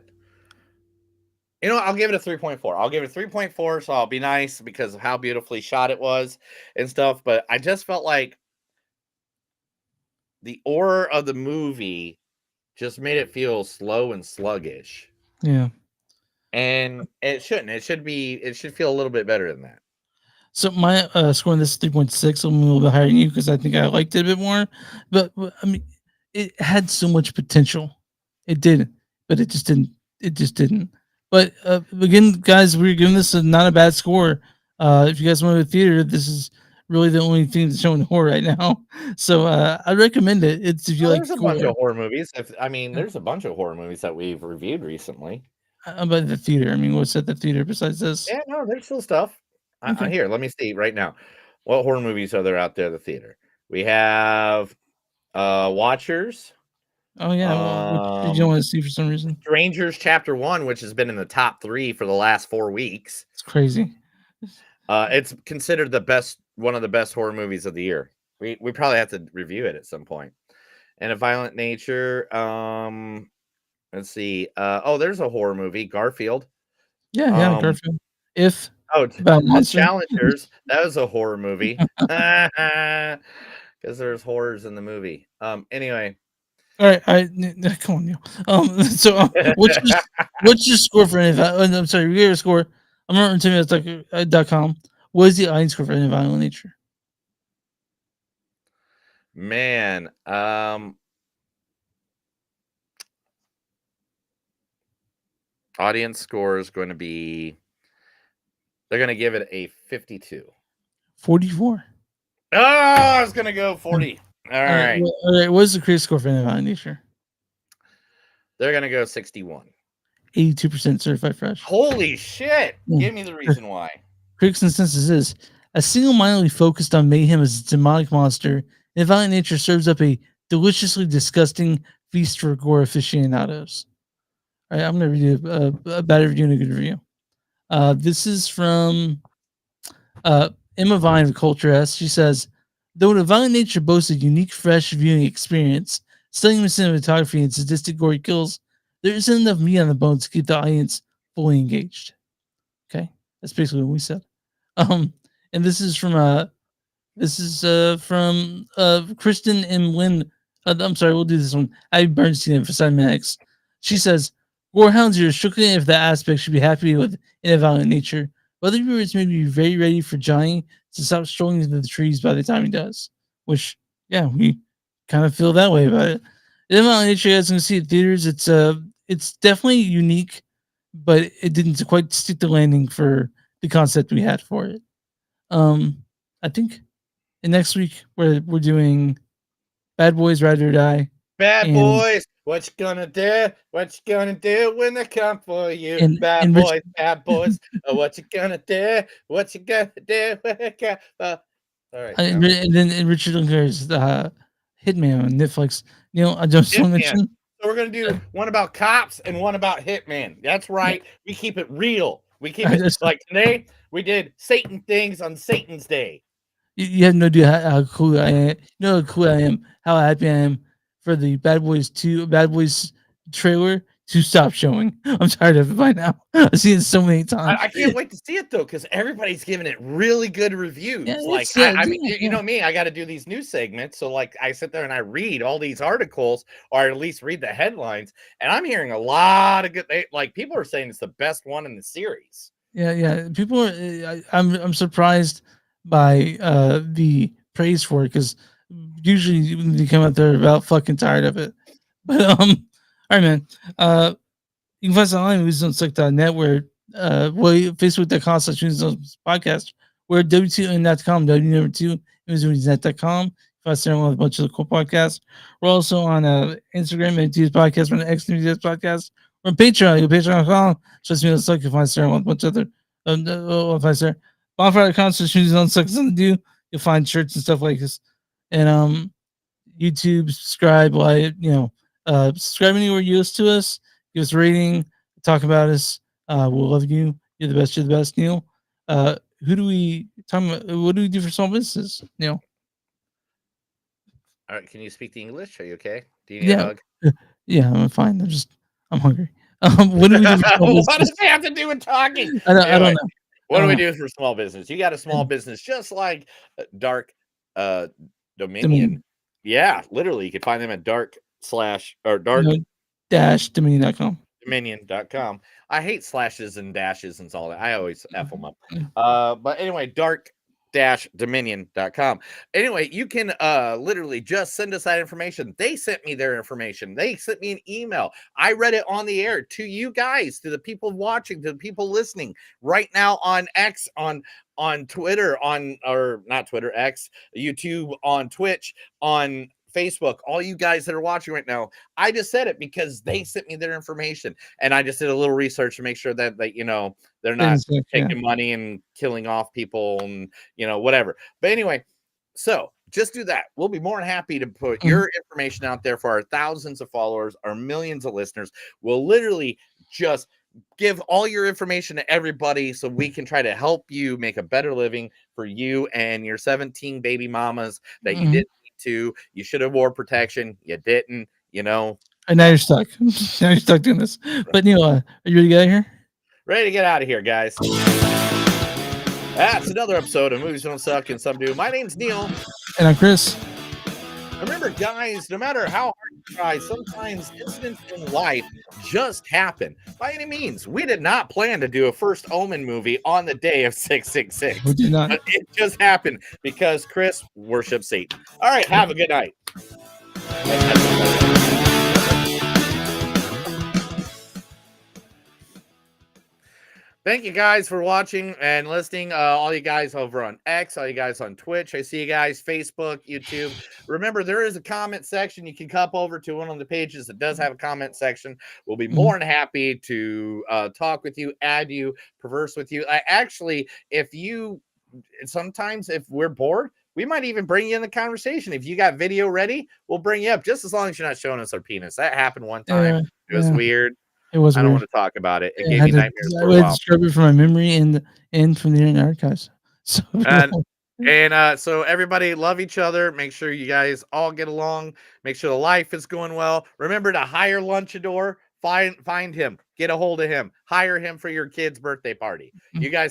You know, I'll give it a 3.4. I'll give it a 3.4, so I'll be nice because of how beautifully shot it was and stuff. But I just felt like the aura of the movie just made it feel slow and sluggish. Yeah. And it shouldn't. It should feel a little bit better than that. So my score on this is 3.6. I'm a little bit higher than you because I think I liked it a bit more. But I mean, it had so much potential. It did, but it just didn't. It just didn't. But again, guys, we're giving this not a bad score. If you guys want to the theater, this is really the only thing that's showing horror right now. So I recommend it. It's if you Well, like there's a bunch gore. of horror movies. There's a bunch of horror movies that we've reviewed recently. About the theater. I mean, what's at the theater besides this? Yeah, no, there's still stuff. Okay. Here, let me see right now. What horror movies are there out there at the theater? We have Watchers, Oh yeah. Well, which did you um, want to see for some reason? Strangers Chapter 1, which has been in the top 3 for the last 4 weeks. It's crazy. It's considered one of the best horror movies of the year. We probably have to review it at some point. And A Violent Nature, let's see. There's a horror movie, Garfield. Yeah, yeah. Um, Garfield. If Oh, about a the monster. Challengers. That was a horror movie. Because there's horrors in the movie. Anyway. All right, come on, Neil. So what's your score for any? I'm sorry, you gave a score. I'm not RottenTomatoes.com. What is the audience score for any violent nature? Man, audience score is going to be. They're going to give it a 52. 44. Oh, I was going to go 40. All right. All right. What is the critic score for any violent nature? They're going to go 61. 82% certified fresh. Holy shit! Yeah. Give me the reason why. Critics' consensus is a single-mindedly focused on mayhem as a demonic monster, and violent nature serves up a deliciously disgusting feast for gore aficionados. All right, I'm going to read you a bad review and a good review. This is from Emma Vine of Culture S. She says, though the violent nature boasts a unique, fresh viewing experience, stunning with cinematography and sadistic gory kills, there isn't enough meat on the bones to keep the audience fully engaged. Okay, that's basically what we said. And this is from Kristen M. Lynn. I'm sorry, we'll do this one. I Bernstein for Cymatics. She says, Gorehounds are strictly if that aspect should be happy with in a violent nature. Other viewers may be very ready for Johnny to stop strolling into the trees by the time he does. Which, yeah, we kind of feel that way about it. In violent nature, as you can see at theaters, it's definitely unique, but it didn't quite stick the landing for the concept we had for it. I think next week we're doing Bad Boys Ride or Die. Bad Boys, what you gonna do? What you gonna do when they come for you? Bad boys, bad boys. What you gonna do? What you gonna do when they come for? All right. And then Richard Linklater's Hitman on Netflix. You know, I just want to mention. So we're gonna do one about cops and one about Hitman. That's right. We keep it real. We keep it like today. We did Satan things on Satan's Day. You have no idea how cool I am. You know how cool I am. How happy I am for the Bad Boys trailer to stop showing. I'm tired of it by now. I've seen it so many times. I can't wait to see it though, because everybody's giving it really good reviews. I mean, you know me, I got to do these news segments. So like I sit there and I read all these articles, or at least read the headlines, and I'm hearing a lot of good. Like people are saying it's the best one in the series. Yeah. People are. I'm surprised by the praise for it, because usually when they come out, they're about fucking tired of it. But all right, man. You can find us online at moviesdon'tsuck.net, where Facebook.com/podcast. We're W2N.com, W2 moviesnet.com. You find us there with a bunch of the cool podcasts. We're also on Instagram at TS Podcast, we're on X TS Podcast. We're on Patreon, patreon.com. Just me, suck. You find us there with a bunch of other there. Bonfire.com, something to do. You'll find shirts and stuff like this. And YouTube, subscribe, subscribe anywhere you listen to us. Give us a rating, talk about us. We'll love you. You're the best, Neil. Who do we talk about? What do we do for small businesses, Neil? All right, can you speak the English? Are you okay? Do you need a hug? Yeah, I'm fine. I'm hungry. What do we do for small business? What does it have to do with talking? I don't know. What do we do for small business? You got a small business just like Dark Dominion. Yeah, literally. You can find them at dark-dominion.com. Dominion.com. I hate slashes and dashes and all that. I always F them up. But anyway, dark-dominion.com. Anyway, you can literally just send us that information. They sent me their information. They sent me an email. I read it on the air to you guys, to the people watching, to the people listening right now on X, on Twitter, or not Twitter, X, YouTube, on Twitch, on Facebook, all you guys that are watching right now. I just said it because they sent me their information, and I just did a little research to make sure that they're not taking money and killing off people and whatever. But anyway, so just do that. We'll be more than happy to put your information out there for our thousands of followers, our millions of listeners. We'll literally just give all your information to everybody so we can try to help you make a better living for you and your 17 baby mamas that you didn't need to. You should have wore protection. You didn't, And now you're stuck. Now you're stuck doing this. But Neil, are you ready to get out of here? Ready to get out of here, guys. That's another episode of Movies Don't Suck and Some Do. My name's Neil. And I'm Chris. Remember, guys, no matter how hard you try, sometimes incidents in life just happen. By any means, we did not plan to do a first Omen movie on the day of 666. We did not. But it just happened because Chris worships Satan. All right, have a good night. Thank you guys for watching and listening. All you guys over on X, all you guys on Twitch. I see you guys, Facebook, YouTube. Remember, there is a comment section. You can come over to one of the pages that does have a comment section. We'll be more than happy to talk with you, add you, converse with you. Sometimes if we're bored, we might even bring you in the conversation. If you got video ready, we'll bring you up, just as long as you're not showing us our penis. That happened one time. It was weird. It was. I don't weird. want to talk about it. It I gave had me to- nightmares I for a had while. to scrub it from my memory and from the Internet Archives. So So everybody love each other. Make sure you guys all get along. Make sure the life is going well. Remember to hire Lunchador. Find him. Get a hold of him. Hire him for your kid's birthday party. You guys